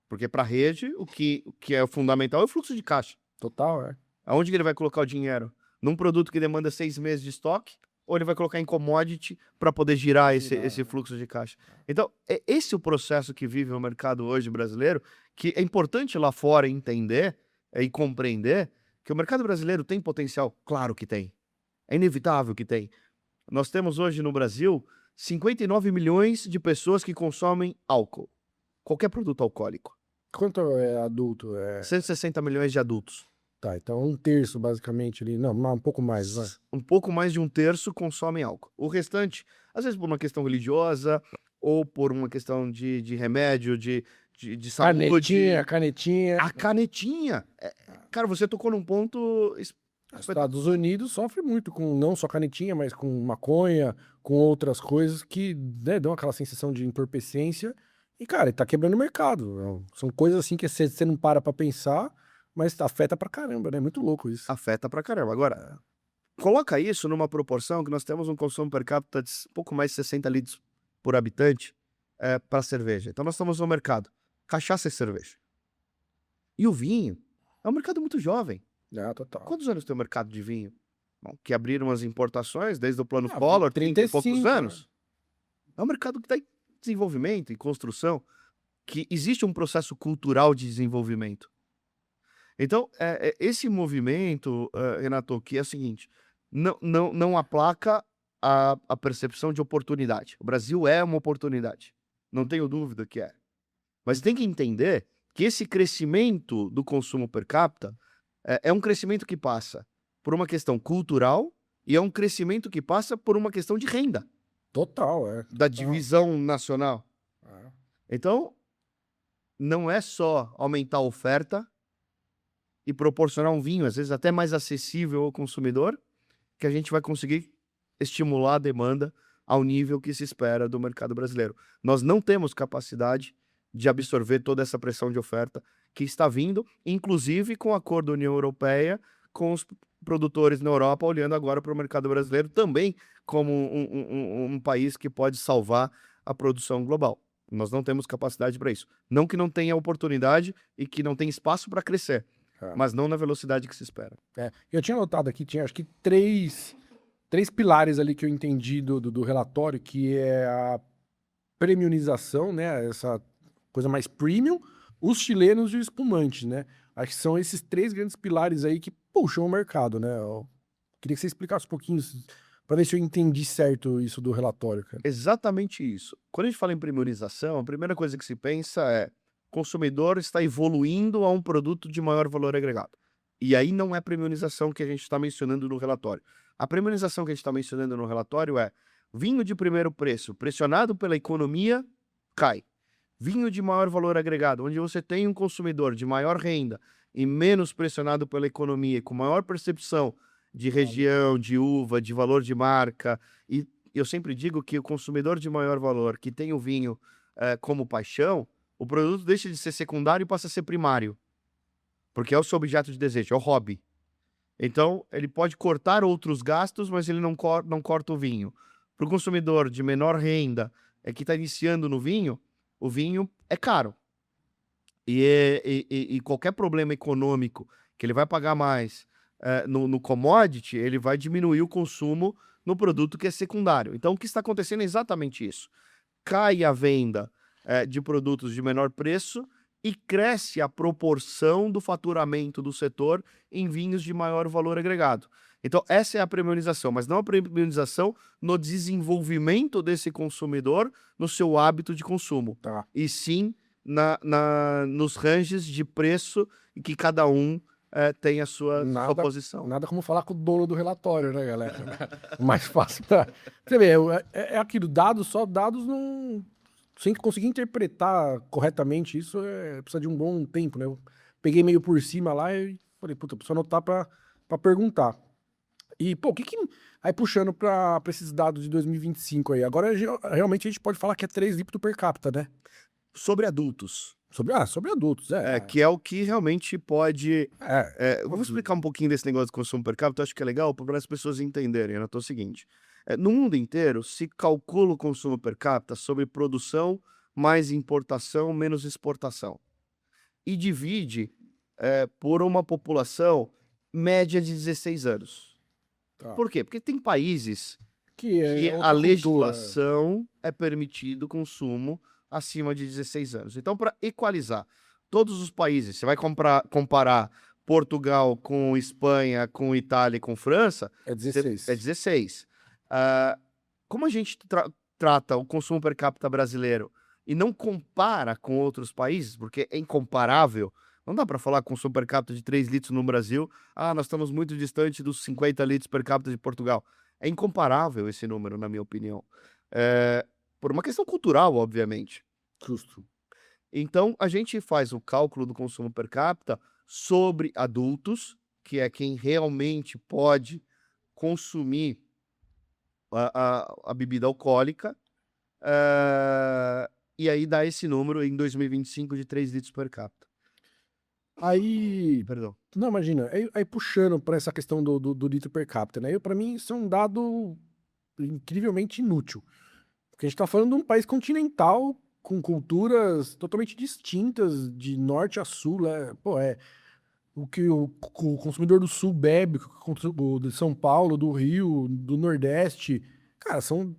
Porque para a rede, o que é fundamental é o fluxo de caixa. Total, é. Aonde que ele vai colocar o dinheiro? Num produto que demanda 6 meses de estoque? Ou ele vai colocar em commodity para poder girar esse fluxo de caixa? Então, é esse o processo que vive o mercado hoje brasileiro, que é importante lá fora entender e compreender que o mercado brasileiro tem potencial. Claro que tem. É inevitável que tem. Nós temos hoje no Brasil 59 milhões de pessoas que consomem álcool. Qualquer produto alcoólico. Quanto é adulto? 160 milhões de adultos. Tá, então 1/3 basicamente ali. Não, um pouco mais, vai. Um pouco mais de 1/3 consomem álcool. O restante, às vezes por uma questão religiosa ou por uma questão de remédio, de saúde. Canetinha. A canetinha. Cara, você tocou num ponto... Os Estados Unidos sofre muito com não só canetinha, mas com maconha, com outras coisas que, né, dão aquela sensação de entorpecência. E, cara, tá quebrando o mercado. São coisas assim que você não para pra pensar, mas afeta pra caramba, né? Muito louco isso. Afeta pra caramba. Agora, coloca isso numa proporção que nós temos um consumo per capita de pouco mais de 60 litros por habitante para cerveja. Então nós estamos no mercado cachaça e cerveja. E o vinho é um mercado muito jovem. Total. Quantos anos tem o mercado de vinho? Bom, que abriram as importações desde o plano Collor, 30 e 35, poucos anos. É um mercado que está em desenvolvimento, em construção, que existe um processo cultural de desenvolvimento. Então, esse movimento, Renato, que é o seguinte, não aplaca a percepção de oportunidade. O Brasil é uma oportunidade, não tenho dúvida que é. Mas tem que entender que esse crescimento do consumo per capita é um crescimento que passa por uma questão cultural e é um crescimento que passa por uma questão de renda. Total, Da divisão nacional. Então, não é só aumentar a oferta e proporcionar um vinho, às vezes até mais acessível ao consumidor, que a gente vai conseguir estimular a demanda ao nível que se espera do mercado brasileiro. Nós não temos capacidade de absorver toda essa pressão de oferta que está vindo, inclusive com o acordo da União Europeia, com os produtores na Europa, olhando agora para o mercado brasileiro também como um país que pode salvar a produção global. Nós não temos capacidade para isso. Não que não tenha oportunidade e que não tenha espaço para crescer, mas não na velocidade que se espera. Eu tinha notado aqui, tinha acho que três pilares ali que eu entendi do relatório, que é a premiumização, né? Essa coisa mais premium, os chilenos e o espumante, né? Acho que são esses 3 grandes pilares aí que puxam o mercado, né? Eu queria que você explicasse um pouquinho para ver se eu entendi certo isso do relatório, cara. Exatamente isso. Quando a gente fala em premiumização, a primeira coisa que se pensa é o consumidor está evoluindo a um produto de maior valor agregado. E aí não é premiumização que a gente está mencionando no relatório. A premiumização que a gente está mencionando no relatório é vinho de primeiro preço, pressionado pela economia, cai. Vinho de maior valor agregado, onde você tem um consumidor de maior renda e menos pressionado pela economia, com maior percepção de região, de uva, de valor de marca. E eu sempre digo que o consumidor de maior valor, que tem o vinho como paixão, o produto deixa de ser secundário e passa a ser primário. Porque é o seu objeto de desejo, é o hobby. Então, ele pode cortar outros gastos, mas ele não corta o vinho. Para o consumidor de menor renda, que está iniciando no vinho, o vinho é caro. E qualquer problema econômico que ele vai pagar mais no commodity, ele vai diminuir o consumo no produto que é secundário. Então, o que está acontecendo é exatamente isso. Cai a venda de produtos de menor preço e cresce a proporção do faturamento do setor em vinhos de maior valor agregado. Então, essa é a premiumização, mas não a premiumização no desenvolvimento desse consumidor, no seu hábito de consumo. Tá. E sim nos ranges de preço em que cada um tem a sua posição. Nada como falar com o dono do relatório, né, galera? Mais fácil. Você vê, é aquilo, dados não... Sem conseguir interpretar corretamente isso, precisa de um bom tempo, né? Eu peguei meio por cima lá e falei, puta, preciso anotar pra perguntar. E, pô, aí puxando pra esses dados de 2025 aí, agora realmente a gente pode falar que é 3 litros per capita, né? Sobre adultos. Sobre adultos, Que é o que realmente pode... eu vou explicar um pouquinho desse negócio de consumo per capita, eu acho que é legal para as pessoas entenderem. É o seguinte, no mundo inteiro se calcula o consumo per capita sobre produção mais importação menos exportação. e divide por uma população média de 16 anos. Tá. Por quê? Porque tem países Que que outra a cultura. legislação é permitido o consumo acima de 16 anos. Então, para equalizar todos os países, você vai comparar Portugal com Espanha, com Itália e com França, É 16. é 16. Como a gente trata o consumo per capita brasileiro e não compara com outros países, porque é incomparável, não dá para falar consumo per capita de 3 litros no Brasil, nós estamos muito distante dos 50 litros per capita de Portugal. É incomparável esse número, na minha opinião. Por uma questão cultural, obviamente. Justo. Então, a gente faz o cálculo do consumo per capita sobre adultos, que é quem realmente pode consumir a bebida alcoólica, e aí dá esse número em 2025 de 3 litros per capita. Aí, Perdão. não, imagina, aí puxando para essa questão do litro per capita, né? Para mim isso é um dado incrivelmente inútil. Porque a gente tá falando de um país continental com culturas totalmente distintas de norte a sul, o que o consumidor do sul bebe, o de São Paulo, do Rio, do Nordeste, cara, são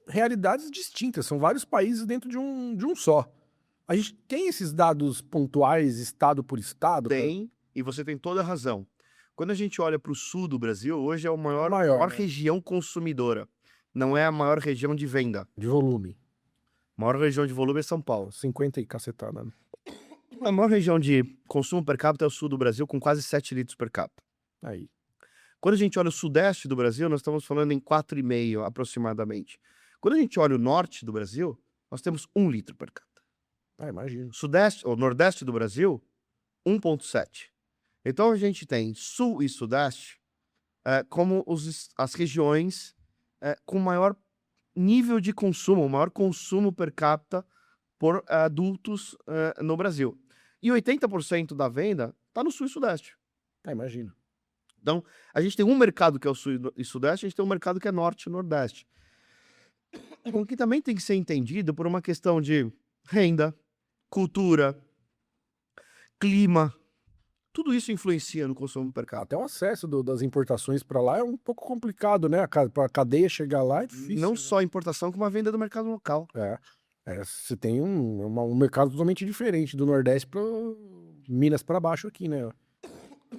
realidades distintas, são vários países dentro de um só. A gente tem esses dados pontuais, estado por estado? cara? Tem, e você tem toda a razão. Quando a gente olha para o sul do Brasil, hoje é a maior Maior, né? região consumidora. Não é a maior região de venda. De volume. A maior região de volume é São Paulo. 50 e cacetada. Né? A maior região de consumo per capita é o sul do Brasil, com quase 7 litros per capita. Aí. Quando a gente olha o sudeste do Brasil, nós estamos falando em 4,5 aproximadamente. Quando a gente olha o norte do Brasil, nós temos 1 litro per capita. Imagino. Sudeste, ou nordeste do Brasil, 1,7. Então a gente tem sul e sudeste como as regiões com maior nível de consumo, maior consumo per capita por adultos no Brasil. E 80% da venda está no sul e sudeste. Imagino. Então, a gente tem um mercado que é o sul e sudeste, a gente tem um mercado que é norte e nordeste. O que também tem que ser entendido por uma questão de renda, cultura, clima. Tudo isso influencia no consumo per capita. Até o acesso das importações para lá é um pouco complicado, né? Para a cadeia chegar lá é difícil. Não né? só a importação, como a venda do mercado local. Você tem um mercado totalmente diferente do Nordeste para Minas para baixo aqui, né?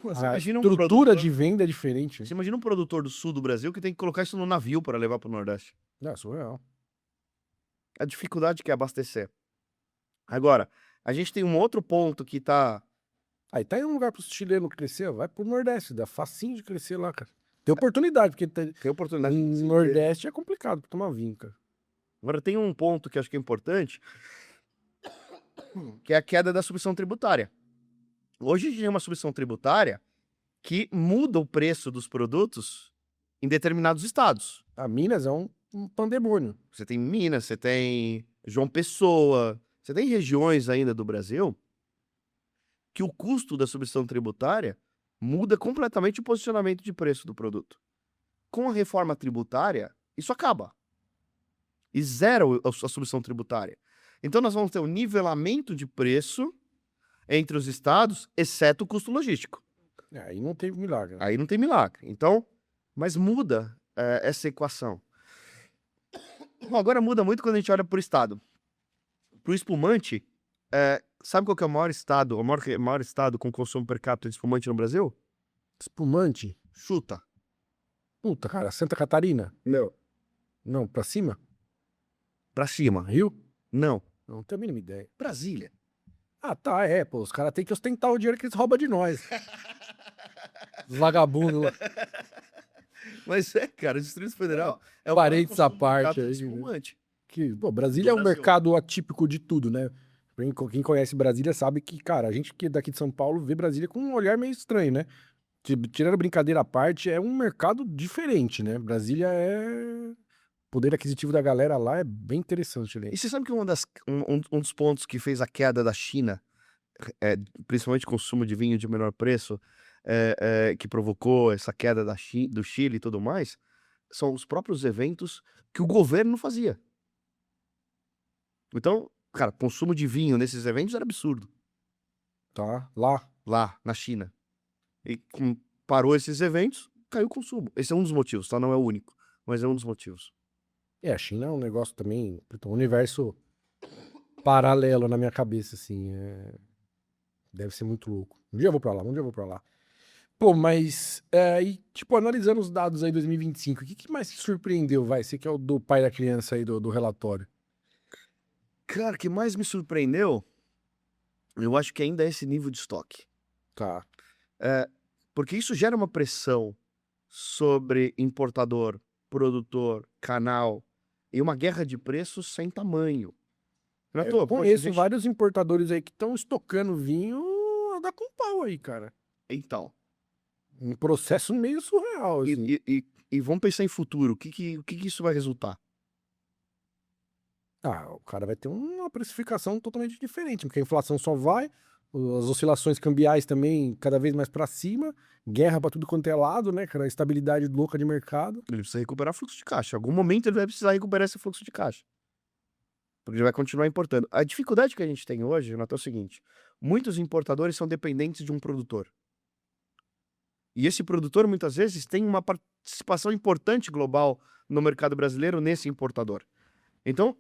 Você A imagina um estrutura produtor- de venda é diferente. Você imagina um produtor do sul do Brasil que tem que colocar isso no navio para levar para o Nordeste. É surreal. A dificuldade que é abastecer. Agora, a gente tem um outro ponto que está... Aí tá em um lugar para os chilenos crescer, vai pro Nordeste, dá facinho de crescer lá, cara. Tem oportunidade, porque Tem oportunidade de no crescer. Nordeste é complicado pra tomar vinho, cara. Agora, tem um ponto que eu acho que é importante, que é a queda da subvenção tributária. Hoje a gente tem uma subvenção tributária que muda o preço dos produtos em determinados estados. A Minas é um pandemônio. Você tem Minas, você tem João Pessoa, você tem regiões ainda do Brasil que o custo da subvenção tributária muda completamente o posicionamento de preço do produto. Com a reforma tributária, isso acaba. E zera a subvenção tributária. Então nós vamos ter um nivelamento de preço entre os estados, exceto o custo logístico. Aí não tem milagre. Aí não tem milagre. Então, mas muda essa equação. Bom, agora muda muito quando a gente olha para o estado. Para o espumante, sabe qual que é o maior estado, maior estado com consumo per capita de espumante no Brasil? Espumante? Chuta. Puta, cara, Santa Catarina? Não. Não, pra cima? Pra cima. Rio? Não. Não tenho a mínima ideia. Brasília. Ah, tá, pô, os caras têm que ostentar o dinheiro que eles roubam de nós. Os vagabundos lá. Mas cara, o Distrito Federal é o Parentes maior à consumo per parte capita de aí, né? espumante. Pô, Brasília é um Brasil. mercado atípico de tudo, né? Quem conhece Brasília sabe que, cara, a gente que é daqui de São Paulo vê Brasília com um olhar meio estranho, né? Tirando a brincadeira à parte, é um mercado diferente, né? Brasília o poder aquisitivo da galera lá é bem interessante, né? E você sabe que um dos pontos que fez a queda da China, principalmente consumo de vinho de menor preço, que provocou essa queda do Chile e tudo mais, são os próprios eventos que o governo fazia. Então, cara, consumo de vinho nesses eventos era absurdo. Tá, lá. lá na China. E parou esses eventos, caiu o consumo. Esse é um dos motivos, tá? Não é o único, mas é um dos motivos. A China é um negócio também, um universo paralelo na minha cabeça, assim. Deve ser muito louco. Um dia eu vou pra lá, um dia eu vou pra lá. Pô, mas, e, tipo, analisando os dados aí 2025, o que mais te surpreendeu, vai? Você que é o do pai da criança aí do relatório. Cara, o que mais me surpreendeu, eu acho que ainda é esse nível de estoque. Tá. Porque isso gera uma pressão sobre importador, produtor, canal, e uma guerra de preços sem tamanho. Renato, Eu poxa, conheço vários importadores aí que estão estocando vinho a dar com pau aí, cara. Então, Um processo meio surreal, assim. e vamos pensar em futuro, o que isso vai resultar? O cara vai ter uma precificação totalmente diferente, porque a inflação só vai, as oscilações cambiais também cada vez mais pra cima, guerra pra tudo quanto é lado, né, cara? Estabilidade louca de mercado. Ele precisa recuperar fluxo de caixa. Em algum momento ele vai precisar recuperar esse fluxo de caixa. Porque ele vai continuar importando. A dificuldade que a gente tem hoje, Renato, é o seguinte: muitos importadores são dependentes de um produtor. E esse produtor, muitas vezes, tem uma participação importante global no mercado brasileiro nesse importador. Então,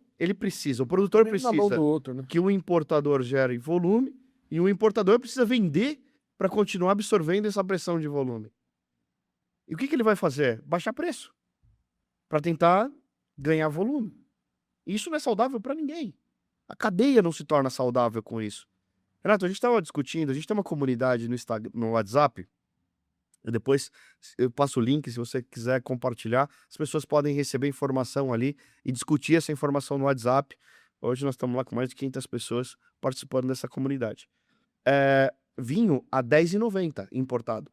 o produtor Na mão precisa do outro, né? que o importador gere volume e o importador precisa vender para continuar absorvendo essa pressão de volume. E o que ele vai fazer? Baixar preço para tentar ganhar volume. Isso não é saudável para ninguém. A cadeia não se torna saudável com isso. Renato, a gente estava discutindo, a gente tem uma comunidade no Instagram, no WhatsApp. Depois eu passo o link, se você quiser compartilhar. As pessoas podem receber informação ali e discutir essa informação no WhatsApp. Hoje nós estamos lá com mais de 500 pessoas participando dessa comunidade. Vinho a R$10,90 importado.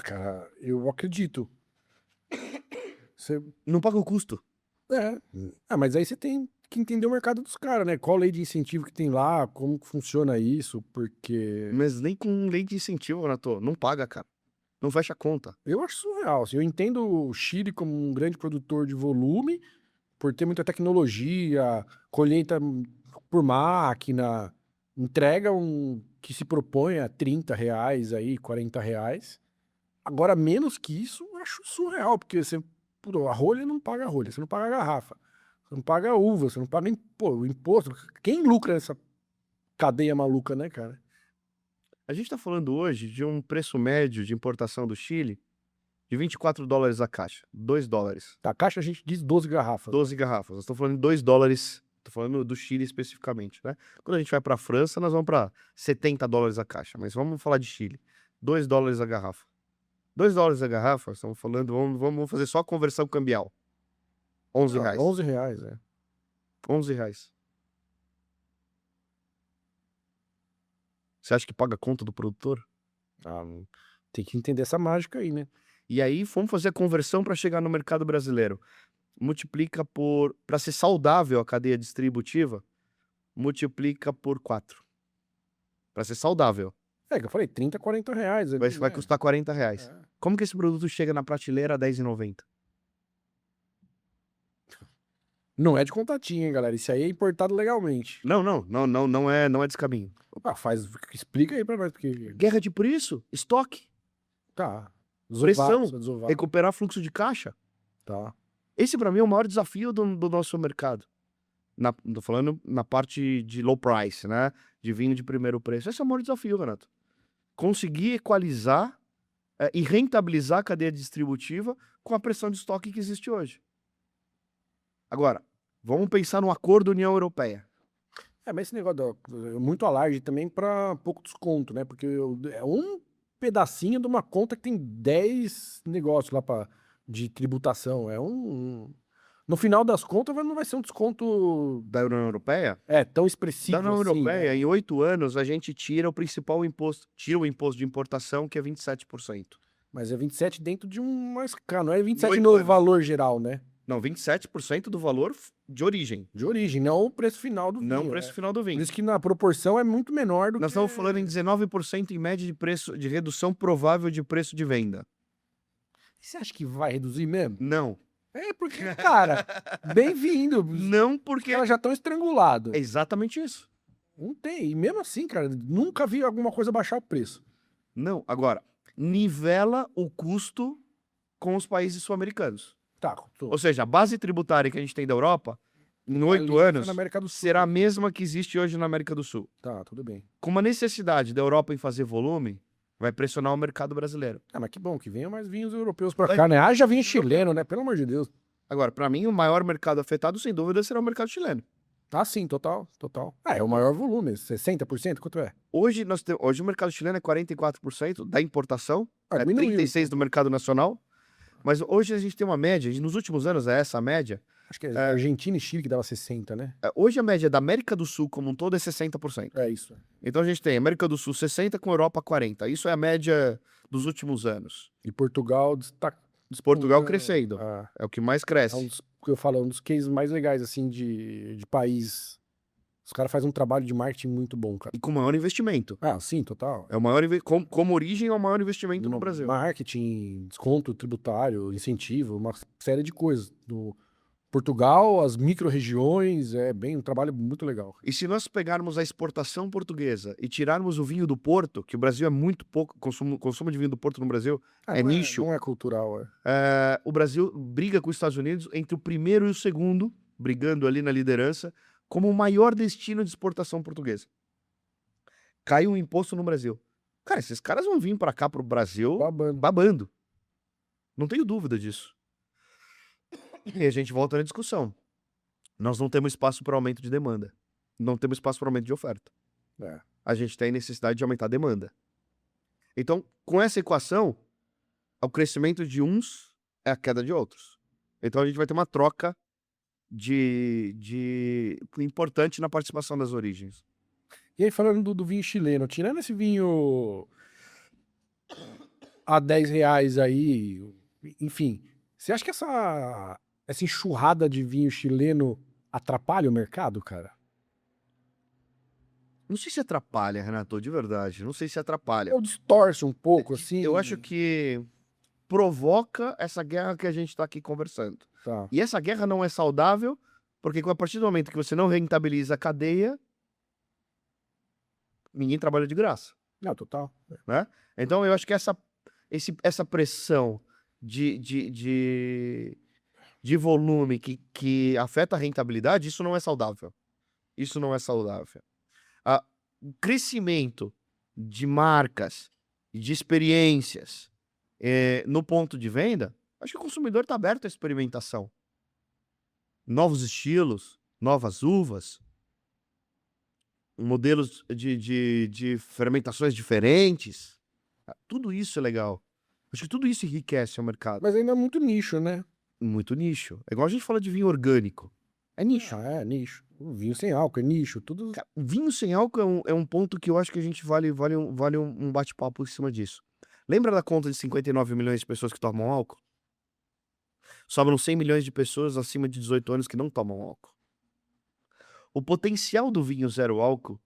Cara, eu acredito. Você... Não paga o custo. mas aí você tem que entender o mercado dos caras, né? Qual lei de incentivo que tem lá, como que funciona isso, porque... Mas nem com lei de incentivo, Renato. Não paga, cara. Não fecha a conta. Eu acho surreal. Assim, eu entendo o Chile como um grande produtor de volume, por ter muita tecnologia, colheita por máquina, entrega que se propõe a R$30 aí, R$40. Agora, menos que isso, eu acho surreal, porque a rolha não paga a rolha, você não paga a garrafa, você não paga a uva, você não paga nem o imposto. Quem lucra nessa cadeia maluca, né, cara? A gente está falando hoje de um preço médio de importação do Chile de $24 a caixa. $2. Tá, a caixa a gente diz 12 garrafas. 12 garrafas. Nós estamos falando de $2. Estou falando do Chile especificamente, né? Quando a gente vai para a França, nós vamos para $70 a caixa. Mas vamos falar de Chile. $2 a garrafa. $2 a garrafa, estamos falando, vamos fazer só a conversão cambial. R$11. R$11, R$11. Você acha que paga a conta do produtor? Tem que entender essa mágica aí, né? E aí, vamos fazer a conversão para chegar no mercado brasileiro. Multiplica para ser saudável a cadeia distributiva, multiplica por 4. Para ser saudável. Que eu falei, R$30, R$40. Vai custar R$40. É. Como que esse produto chega na prateleira a R$10,90? Não é de contatinho, hein, galera? Isso aí é importado legalmente. Não é descaminho. Explica aí pra nós, porque... Guerra de preço, estoque, Tá. pressão, Desovar. recuperar fluxo de caixa. Tá. Esse para mim é o maior desafio do nosso mercado. Tô falando na parte de low price, né? De vinho de primeiro preço. Esse é o maior desafio, Renato. Conseguir equalizar e rentabilizar a cadeia distributiva com a pressão de estoque que existe hoje. Agora, vamos pensar no acordo União Europeia. Mas esse negócio é muito alarde também pra pouco desconto, né? Porque é um pedacinho de uma conta que tem 10 negócios lá de tributação. No final das contas, não vai ser um desconto Da União Europeia? tão expressivo Da União assim, Europeia, né? em 8 anos, a gente tira o principal imposto, tira o imposto de importação, que é 27%. Mas é 27 dentro de uma escala, não é 27 8 no anos. valor geral, né? Não, 27% do valor de origem. De origem, não o preço final do vinho. Não o preço final do Por vinho. isso que na proporção é muito menor do Nós que... estamos falando em 19% em média de preço, de redução provável de preço de venda. Você acha que vai reduzir mesmo? Não. Porque, cara, bem-vindo. Não porque... Elas já estão estranguladas. É exatamente isso. Não tem. E mesmo assim, cara, nunca vi alguma coisa baixar o preço. Não, agora, nivela o custo com os países sul-americanos. Tá, Ou seja, a base tributária que a gente tem da Europa, em 8 ali, anos, na América do Sul. será a mesma que existe hoje na América do Sul. Tá, tudo bem. Com uma necessidade da Europa em fazer volume, vai pressionar o mercado brasileiro. Ah, mas que bom que venham mais vinhos europeus pra Vai- cá, né? Haja vinho chileno, né? Pelo amor de Deus. Agora, para mim, o maior mercado afetado, sem dúvida, será o mercado chileno. Ah, sim, total, total. Ah, é o maior volume, 60%? Quanto é? Hoje, hoje o mercado chileno é 44% da importação, Ah, é diminuiu. 36% do mercado nacional. Mas hoje a gente tem uma média, e nos últimos anos é essa a média. Acho que é Argentina e Chile que dava 60, né? Hoje a média da América do Sul como um todo é 60%. É isso. Então a gente tem América do Sul 60% com Europa 40%. Isso é a média dos últimos anos. E Portugal Portugal despontando. crescendo. Ah, É o que mais é cresce. um dos, que eu falo, é um dos cases mais legais, assim, de país. Os caras fazem um trabalho de marketing muito bom, cara. E com maior investimento. Ah, sim, total. É o maior como origem é o maior investimento no Brasil. Marketing, desconto tributário, incentivo, uma série de coisas. No Portugal, as micro-regiões, é bem um trabalho muito legal. E se nós pegarmos a exportação portuguesa e tirarmos o vinho do Porto, que o Brasil é muito pouco, consumo de vinho do Porto no Brasil é não nicho. Não é cultural, O Brasil briga com os Estados Unidos entre o primeiro e o segundo, brigando ali na liderança, como o maior destino de exportação portuguesa. Caiu um imposto no Brasil. Cara, esses caras vão vir para cá, pro Brasil, babando. Não tenho dúvida disso. E a gente volta na discussão. Nós não temos espaço para aumento de demanda. Não temos espaço para aumento de oferta. É. A gente tem necessidade de aumentar a demanda. Então, com essa equação, o crescimento de uns é a queda de outros. Então a gente vai ter uma troca importante na participação das origens. E aí, falando do vinho chileno, tirando esse vinho a R$10 aí, enfim, você acha que essa enxurrada de vinho chileno atrapalha o mercado, cara? Não sei se atrapalha, Renato, de verdade. Não sei se atrapalha. Ou distorce um pouco, assim? Eu acho que provoca essa guerra que a gente está aqui conversando. Tá. E essa guerra não é saudável, porque a partir do momento que você não rentabiliza a cadeia, ninguém trabalha de graça. Não, total. Né? Então eu acho que essa pressão de volume que afeta a rentabilidade, isso não é saudável. Isso não é saudável. O crescimento de marcas e de experiências no ponto de venda, acho que o consumidor está aberto à experimentação. Novos estilos, novas uvas, modelos de fermentações diferentes. Tudo isso é legal. Acho que tudo isso enriquece o mercado. Mas ainda é muito nicho, né? Muito nicho. É igual a gente fala de vinho orgânico. É nicho. É nicho. O vinho sem álcool é nicho, tudo. Cara, vinho sem álcool é um ponto que eu acho que a gente vale um bate-papo em cima disso. Lembra da conta de 59 milhões de pessoas que tomam álcool? Sobram 100 milhões de pessoas acima de 18 anos que não tomam álcool. O potencial do vinho zero álcool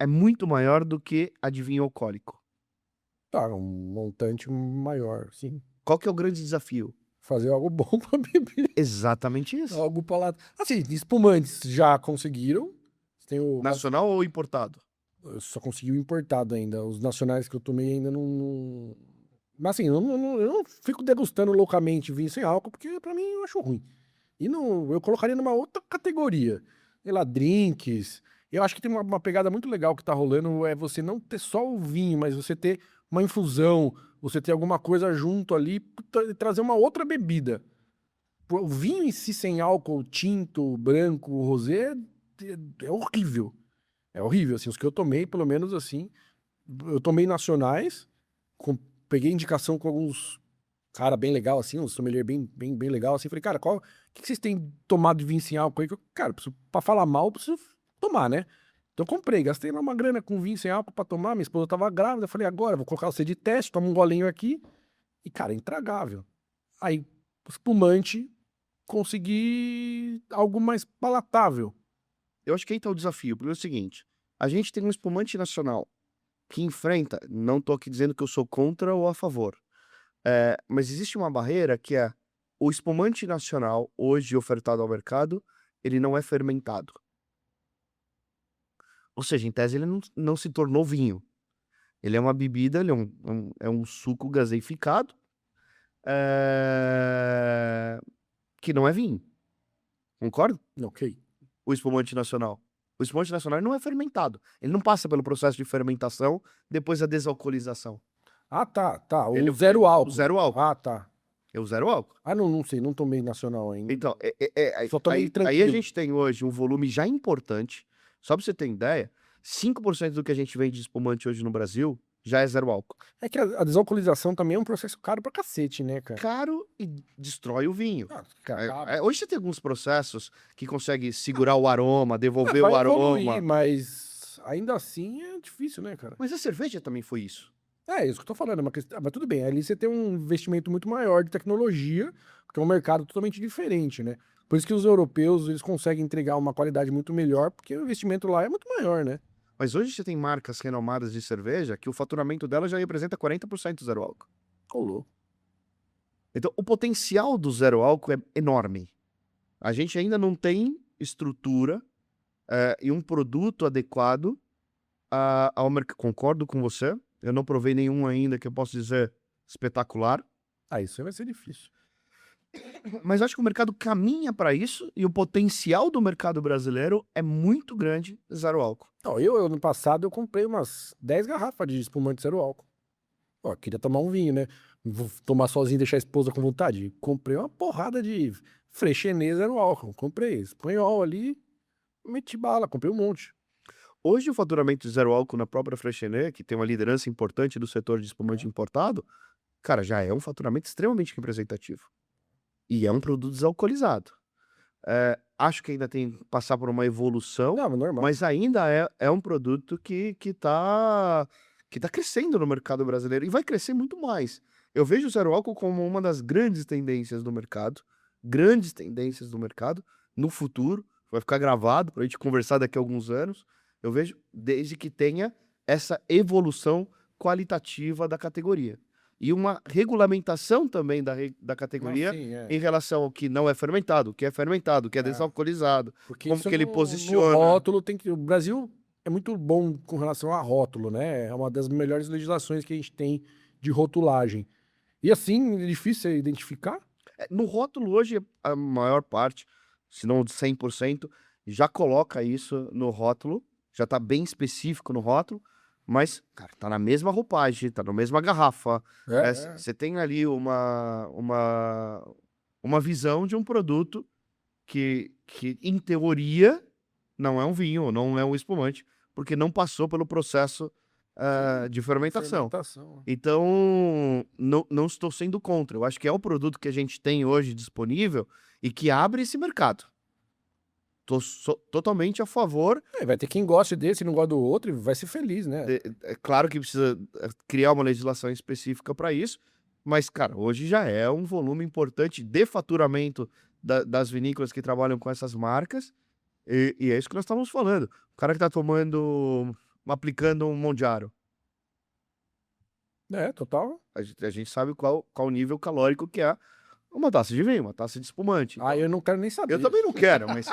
é muito maior do que a de vinho alcoólico. Tá, um montante maior, sim. Qual que é o grande desafio? Fazer algo bom pra beber. Exatamente isso. Algo palatado. Assim, espumantes já conseguiram. Tem o... Nacional ou importado? Eu só consegui o importado ainda. Os nacionais que eu tomei ainda não... Mas assim, eu não fico degustando loucamente vinho sem álcool, porque pra mim eu acho ruim. E não, eu colocaria numa outra categoria. Sei lá, drinks. Eu acho que tem uma pegada muito legal que tá rolando, é você não ter só o vinho, mas você ter uma infusão, você ter alguma coisa junto ali, trazer uma outra bebida. O vinho em si sem álcool, tinto, branco, rosé, é horrível. É horrível, assim, os que eu tomei, pelo menos assim, eu tomei nacionais, peguei indicação com alguns cara bem legal, assim, um sommelier bem legal, assim, falei, cara, o que vocês têm tomado de vinho sem álcool aí? Cara, pra falar mal, eu preciso tomar, né? Então eu comprei, gastei lá uma grana com vinho sem álcool pra tomar, minha esposa tava grávida, falei, agora, vou colocar você de teste, toma um golinho aqui, e cara, é intragável. Aí, espumante, consegui algo mais palatável. Eu acho que aí tá o desafio, porque é o seguinte, a gente tem um espumante nacional que enfrenta, não tô aqui dizendo que eu sou contra ou a favor, mas existe uma barreira que é o espumante nacional, hoje ofertado ao mercado, ele não é fermentado. Ou seja, em tese ele não se tornou vinho. Ele é uma bebida, ele é um suco gaseificado, que não é vinho. Concorda? Ok. O espumante nacional. O espumante nacional ele não é fermentado. Ele não passa pelo processo de fermentação, depois a desalcoolização. Ah, tá. O Ele- zero álcool. O zero álcool. Ah, tá. É o zero álcool. Ah, não sei, não tomei nacional ainda. Então, Só tomei aí a tranquilo. gente tem hoje um volume já importante. Só pra você ter ideia, 5% do que a gente vende de espumante hoje no Brasil já é zero álcool. É que a desalcoolização também é um processo caro pra cacete, né, cara? Caro e destrói o vinho. Ah, cara, Hoje você tem alguns processos que conseguem segurar o aroma, devolver vai o aroma. evoluir, mas ainda assim é difícil, né, cara? Mas a cerveja também foi isso. É isso que eu tô falando, é uma questão... mas tudo bem, ali você tem um investimento muito maior de tecnologia, porque é um mercado totalmente diferente, né? Por isso que os europeus, eles conseguem entregar uma qualidade muito melhor, porque o investimento lá é muito maior, né? Mas hoje você tem marcas renomadas de cerveja que o faturamento dela já representa 40% zero álcool. Ô, louco. Então, o potencial do zero álcool é enorme. A gente ainda não tem estrutura e um produto adequado ao mercado. Concordo com você. Eu não provei nenhum ainda que eu possa dizer espetacular. Ah, isso aí vai ser difícil. Mas acho que o mercado caminha para isso e o potencial do mercado brasileiro é muito grande zero álcool. Não, ano passado, eu comprei umas 10 garrafas de espumante zero álcool. Ó, queria tomar um vinho, né? Vou tomar sozinho e deixar a esposa com vontade. Comprei uma porrada de Freixenet zero álcool. Comprei espanhol ali, meti bala, comprei um monte. Hoje o faturamento de zero álcool na própria Freixenet, que tem uma liderança importante do setor de espumante importado, cara, já é um faturamento extremamente representativo. E é um produto desalcoolizado. Acho que ainda tem que passar por uma evolução, Não, mas normal. mas ainda é um produto que tá crescendo no mercado brasileiro e vai crescer muito mais. Eu vejo o zero álcool como uma das grandes tendências do mercado, no futuro, vai ficar gravado para a gente conversar daqui a alguns anos. Eu vejo desde que tenha essa evolução qualitativa da categoria. E uma regulamentação também da categoria Sim, é. em relação ao que não é fermentado, o que é fermentado, o que é desalcoolizado. Porque como isso que ele no posiciona. rótulo tem que... O Brasil é muito bom com relação a rótulo, né? É uma das melhores legislações que a gente tem de rotulagem. E assim, é difícil você identificar? No rótulo hoje, a maior parte, se não 100%, já coloca isso no rótulo, já tá bem específico no rótulo, mas, cara, tá na mesma roupagem, tá na mesma garrafa. Você tem ali uma visão de um produto que, em teoria, não é um vinho, não é um espumante, porque não passou pelo processo de fermentação. Então, não estou sendo contra. Eu acho que é o produto que a gente tem hoje disponível e que abre esse mercado. Tô totalmente a favor. Vai ter quem goste desse e não gosta do outro e vai ser feliz, né? É claro que precisa criar uma legislação específica para isso, mas, cara, hoje já é um volume importante de faturamento das vinícolas que trabalham com essas marcas, e é isso que nós estamos falando. O cara que está aplicando um Mondiaro, Total. a gente sabe qual o nível calórico que é uma taça de vinho, uma taça de espumante. Ah, eu não quero nem saber. Eu também não quero, mas...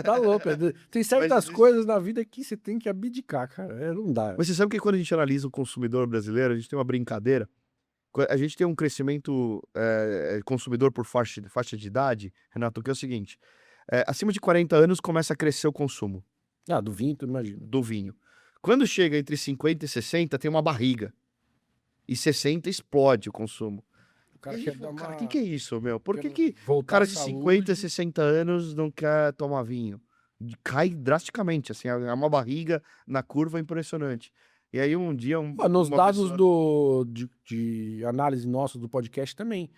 Tá louco. Tem certas Mas- coisas na vida que você tem que abdicar, cara. Não dá. Mas você sabe que quando a gente analisa o consumidor brasileiro, a gente tem uma brincadeira. A gente tem um crescimento consumidor por faixa de idade, Renato, que é o seguinte: acima de 40 anos começa a crescer o consumo Ah, do vinho, tu imagina. do vinho. Quando chega entre 50 e 60, tem uma barriga. E 60 explode o consumo. O cara E aí, quer dar cara, uma... que é isso, meu? Por que quer o voltar cara à de saúde? 50, 60 anos não quer tomar vinho? Cai drasticamente, assim, é uma barriga na curva impressionante. E aí um dia... Nos uma dados pessoa- de análise nossos do podcast também,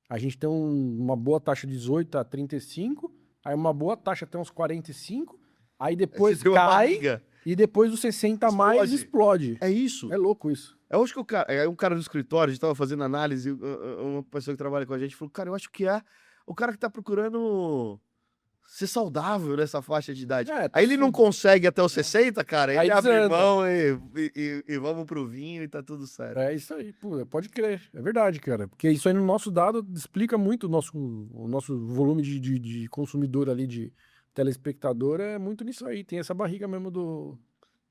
a gente tem uma boa taxa de 18 a 35, aí uma boa taxa até uns 45, aí depois Você tem uma cai barriga. e depois dos 60 a mais explode. É isso. É louco isso. Eu acho que um cara do escritório, a gente tava fazendo análise, uma pessoa que trabalha com a gente falou, cara, eu acho que é o cara que tá procurando ser saudável nessa faixa de idade. Aí ele não consegue até os 60, cara, Aí ele abre desanda. mão e vamos pro vinho e tá tudo certo. É isso aí, pô, pode crer. É verdade, cara. Porque isso aí no nosso dado explica muito o nosso volume de consumidor ali, de telespectador, é muito nisso aí. Tem essa barriga mesmo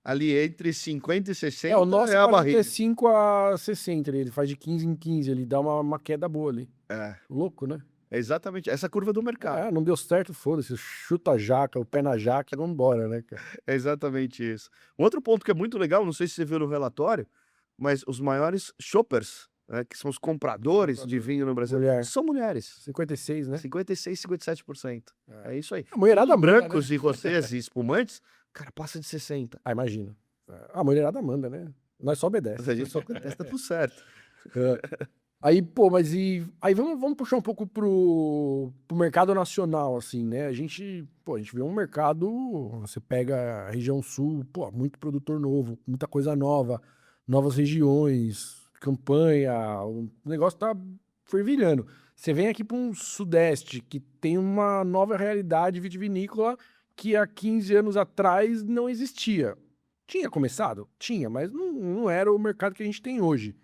Ali entre 50 e 60 O nosso é a barriga. 45 a 60, ele faz de 15 em 15, ele dá uma queda boa ali. É, Louco, né? é exatamente essa curva do mercado. Não deu certo, foda-se, chuta a jaca, o pé na jaca e vambora, né, cara? É exatamente isso. Um outro ponto que é muito legal, não sei se você viu no relatório, mas os maiores shoppers, né, que são os compradores de vinho no Brasil, Mulher. são mulheres. 56, né? 56, 57%. É isso aí. A mulherada Os manda, brancos né? e rosés e espumantes, cara, passa de 60. Imagina. A mulherada manda, né? Nós só Mas obedece. a gente só testa tudo certo. Aí, pô, mas aí vamos puxar um pouco pro mercado nacional, assim, né? A gente vê um mercado, você pega a região sul, pô, muito produtor novo, muita coisa nova, novas regiões, campanha, o negócio tá fervilhando. Você vem aqui para um sudeste que tem uma nova realidade vitivinícola que há 15 anos atrás não existia. Tinha começado? Tinha, mas não era o mercado que a gente tem hoje.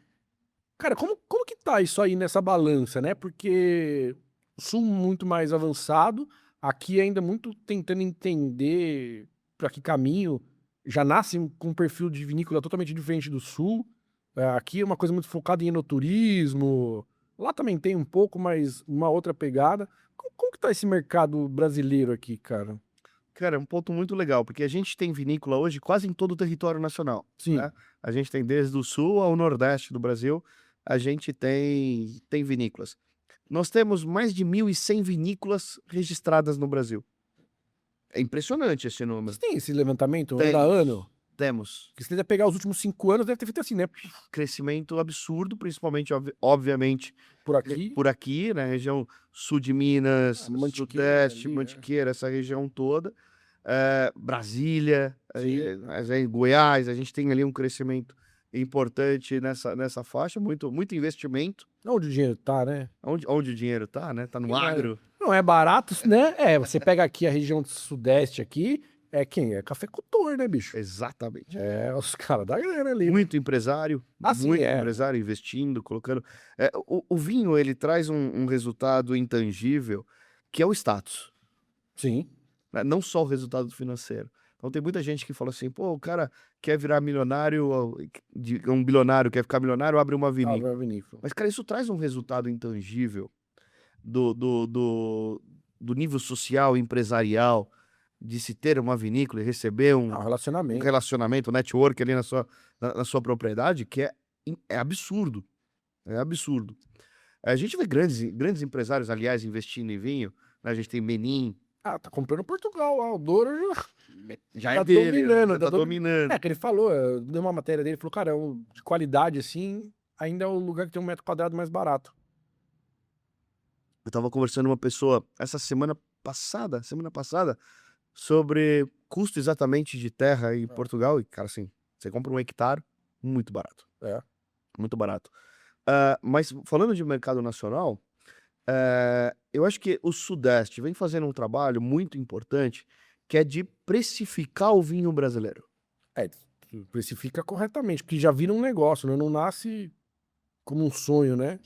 Cara, como que tá isso aí nessa balança, né? Porque o sul muito mais avançado, aqui ainda muito tentando entender para que caminho, já nasce com um perfil de vinícola totalmente diferente do sul. Aqui é uma coisa muito focada em enoturismo, lá também tem um pouco, mas uma outra pegada. Como que tá esse mercado brasileiro aqui, cara? Cara, é um ponto muito legal, porque a gente tem vinícola hoje quase em todo o território nacional. Sim. Né? A gente tem desde o sul ao nordeste do Brasil, a gente tem vinícolas. Nós temos mais de 1.100 vinícolas registradas no Brasil. É impressionante esse número. Vocês têm esse levantamento Temos. ano a ano? Temos. Porque se você pegar os últimos 5 anos, deve ter feito assim, né? Crescimento absurdo, principalmente, obviamente, Por aqui. por aqui, na região sul de Minas, no Mantiqueira sudeste, ali, Mantiqueira, essa região toda. Brasília, Sim. Goiás, a gente tem ali um crescimento importante nessa faixa, muito investimento. Onde o dinheiro tá, né? Onde o dinheiro tá, né? Tá no agro. Não é barato, né? Você pega aqui a região do sudeste aqui, quem? É cafeicultor, né, bicho? Exatamente. Os caras da grana ali. Muito empresário, Sim, muito empresário investindo, colocando. O vinho, ele traz um resultado intangível, que é o status. Sim. Né? Não só o resultado financeiro. Então tem muita gente que fala assim, pô, o cara quer virar milionário, um bilionário quer ficar milionário, abre uma vinícola. Mas, cara, isso traz um resultado intangível do nível social, empresarial, de se ter uma vinícola e receber um relacionamento, um network ali na sua propriedade, que é absurdo. É absurdo. A gente vê grandes empresários, aliás, investindo em vinho. Né? A gente tem Menin. Tá comprando Portugal lá, o Douro já tá é dele, dominando. tá dominando. Que ele falou, deu uma matéria dele, falou, cara, de qualidade assim, ainda é o lugar que tem 1 metro quadrado mais barato. Eu tava conversando com uma pessoa essa semana passada, sobre custo exatamente de terra em Portugal. E, cara, assim, você compra 1 hectare, muito barato. Muito barato. Mas falando de mercado nacional, eu acho que o Sudeste vem fazendo um trabalho muito importante, que é de precificar o vinho brasileiro. Precifica corretamente, porque já vira um negócio, né? Não nasce como um sonho, né?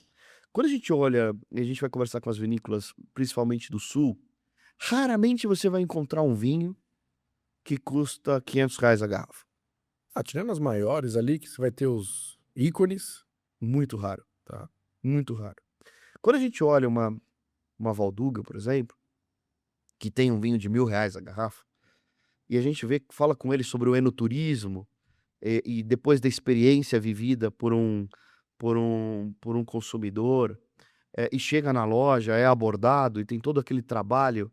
Quando a gente olha, e a gente vai conversar com as vinícolas, principalmente do Sul, raramente você vai encontrar um vinho que custa R$500 a garrafa. Tirando as maiores ali, que você vai ter os ícones. Muito raro, tá? Muito raro. Quando a gente olha uma Valduga, por exemplo, que tem um vinho de R$1.000 a garrafa, e a gente fala com ele sobre o enoturismo, e depois da experiência vivida por um consumidor, e chega na loja, é abordado e tem todo aquele trabalho,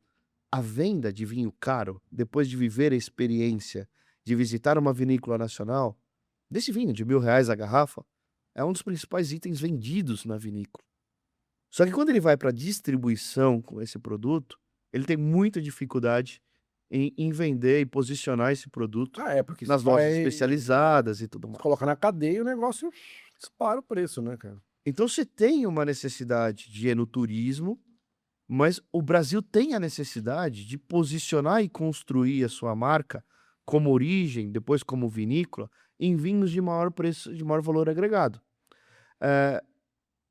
a venda de vinho caro, depois de viver a experiência de visitar uma vinícola nacional, desse vinho de R$1.000 a garrafa, é um dos principais itens vendidos na vinícola. Só que quando ele vai para distribuição com esse produto, ele tem muita dificuldade em vender e posicionar esse produto porque nas lojas especializadas e tudo mais. Coloca na cadeia e o negócio dispara o preço, né, cara? Então você tem uma necessidade de enoturismo, mas o Brasil tem a necessidade de posicionar e construir a sua marca como origem, depois como vinícola, em vinhos de maior preço, de maior valor agregado.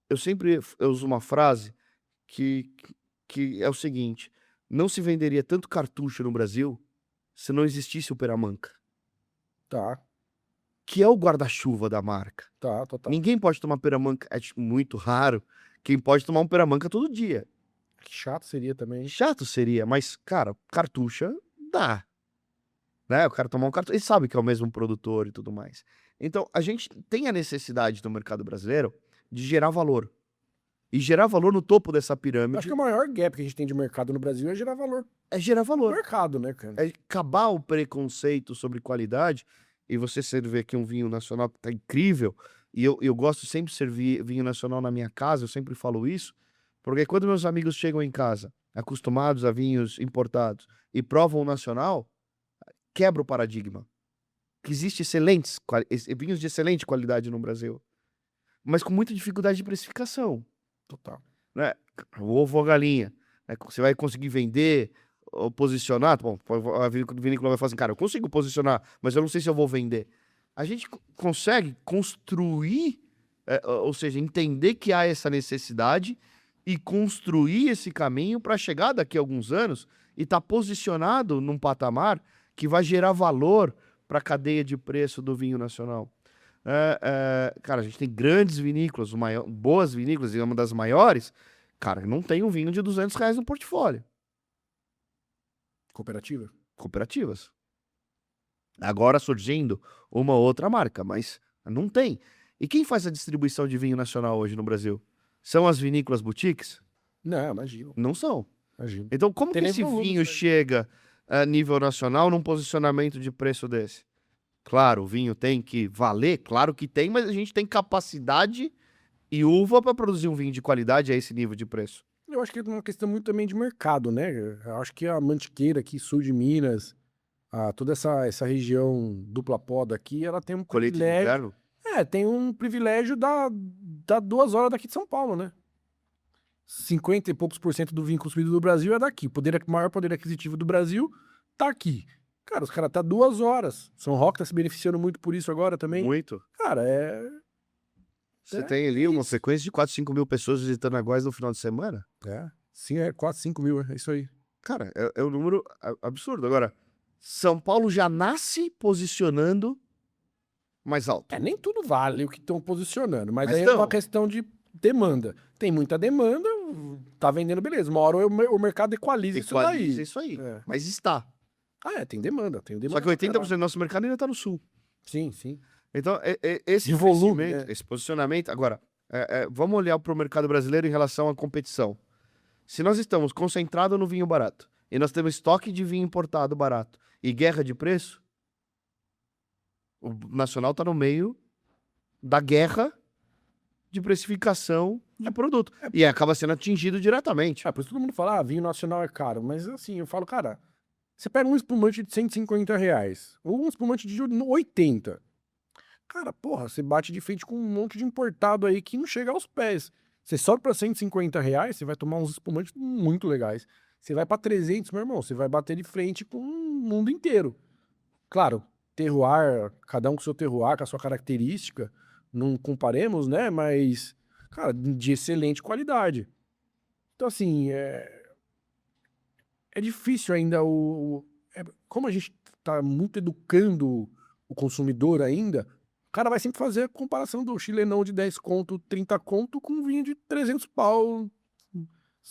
Eu sempre uso uma frase que é o seguinte: não se venderia tanto cartucho no Brasil se não existisse o Peramanca. Tá, que é o guarda-chuva da marca. tá, total. Ninguém pode tomar peramanca, é muito raro quem pode tomar um peramanca todo dia. Que chato seria também. Chato seria, mas, cara, cartucha dá. Né? O cara tomar um cartucho, ele sabe que é o mesmo produtor e tudo mais. Então, a gente tem a necessidade no mercado brasileiro de gerar valor. E gerar valor no topo dessa Acho pirâmide que o maior gap que a gente tem de mercado no Brasil é gerar valor é gerar no valor. mercado, né, cara? É acabar o preconceito sobre qualidade. E você serve aqui um vinho nacional que tá incrível. E eu gosto sempre de servir vinho nacional na minha casa, eu sempre falo isso. Porque quando meus amigos chegam em casa, acostumados a vinhos importados, e provam o nacional, quebra o paradigma. Que existe vinhos de excelente qualidade no Brasil, mas com muita dificuldade de precificação. Total. Né? O ovo ou a galinha. Né? Você vai conseguir vender ou posicionar? Bom, a vinícola vai falar assim, cara, eu consigo posicionar, mas eu não sei se eu vou vender. A gente consegue construir, ou seja, entender que há essa necessidade e construir esse caminho para chegar daqui a alguns anos e estar posicionado num patamar que vai gerar valor para a cadeia de preço do vinho nacional. Cara, a gente tem grandes vinícolas, boas vinícolas, e uma das maiores, cara, não tem um vinho de R$200 no portfólio. Cooperativa? Cooperativas. Agora surgindo uma outra marca, mas não tem. E quem faz a distribuição de vinho nacional hoje no Brasil? São as vinícolas boutiques? Não, imagina. Não são. Imagina. Então, como Tem que nem esse volume, vinho né? chega a nível nacional num posicionamento de preço desse? Claro, o vinho tem que valer, claro que tem, mas a gente tem capacidade e uva para produzir um vinho de qualidade a esse nível de preço. Eu acho que é uma questão muito também de mercado, né? Eu acho que a Mantiqueira aqui, sul de Minas, toda essa região dupla poda aqui, ela tem um Colheita de privilégio. inverno? Tem um privilégio da 2 horas daqui de São Paulo, né? 50 e poucos % do vinho consumido do Brasil é daqui. O maior poder aquisitivo do Brasil tá aqui. Cara, os caras tá 2 horas. São Roque tá se beneficiando muito por isso agora também. Muito. Cara, Você tem ali uma isso. frequência de 4, 5 mil pessoas visitando a Góis no final de semana? Sim, 4, 5 mil, é isso aí. Cara, é um número absurdo. Agora, São Paulo já nasce posicionando mais alto. Nem tudo vale o que estão posicionando, mas Mas aí é tão. uma questão de demanda. Tem muita demanda, tá vendendo, beleza. Uma hora o mercado equaliza isso daí. Equaliza isso aí. É. Mas está. Tem demanda, tem demanda. Só que pra 80% caralho. do nosso mercado ainda está no sul. Sim, sim. Então, esse De volume, crescimento, esse posicionamento. Agora, vamos olhar para o mercado brasileiro em relação à competição. Se nós estamos concentrados no vinho barato e nós temos estoque de vinho importado barato e guerra de preço, o nacional está no meio da guerra de precificação de produto. E acaba sendo atingido diretamente. Por isso todo mundo fala, vinho nacional é caro. Mas assim, eu falo, cara, você pega um espumante de R$150 ou um espumante de 80. Cara, porra, você bate de frente com um monte de importado aí que não chega aos pés. Você sobe pra R$150, você vai tomar uns espumantes muito legais. Você vai pra 300, meu irmão, você vai bater de frente com o mundo inteiro. Claro, terroir, cada um com o seu terroir, com a sua característica, não comparemos, né? Mas, cara, de excelente qualidade. Então, assim, é difícil ainda como a gente tá muito educando o consumidor ainda, o cara vai sempre fazer a comparação do chilenão de 10 conto, 30 conto com um vinho de 300 pau,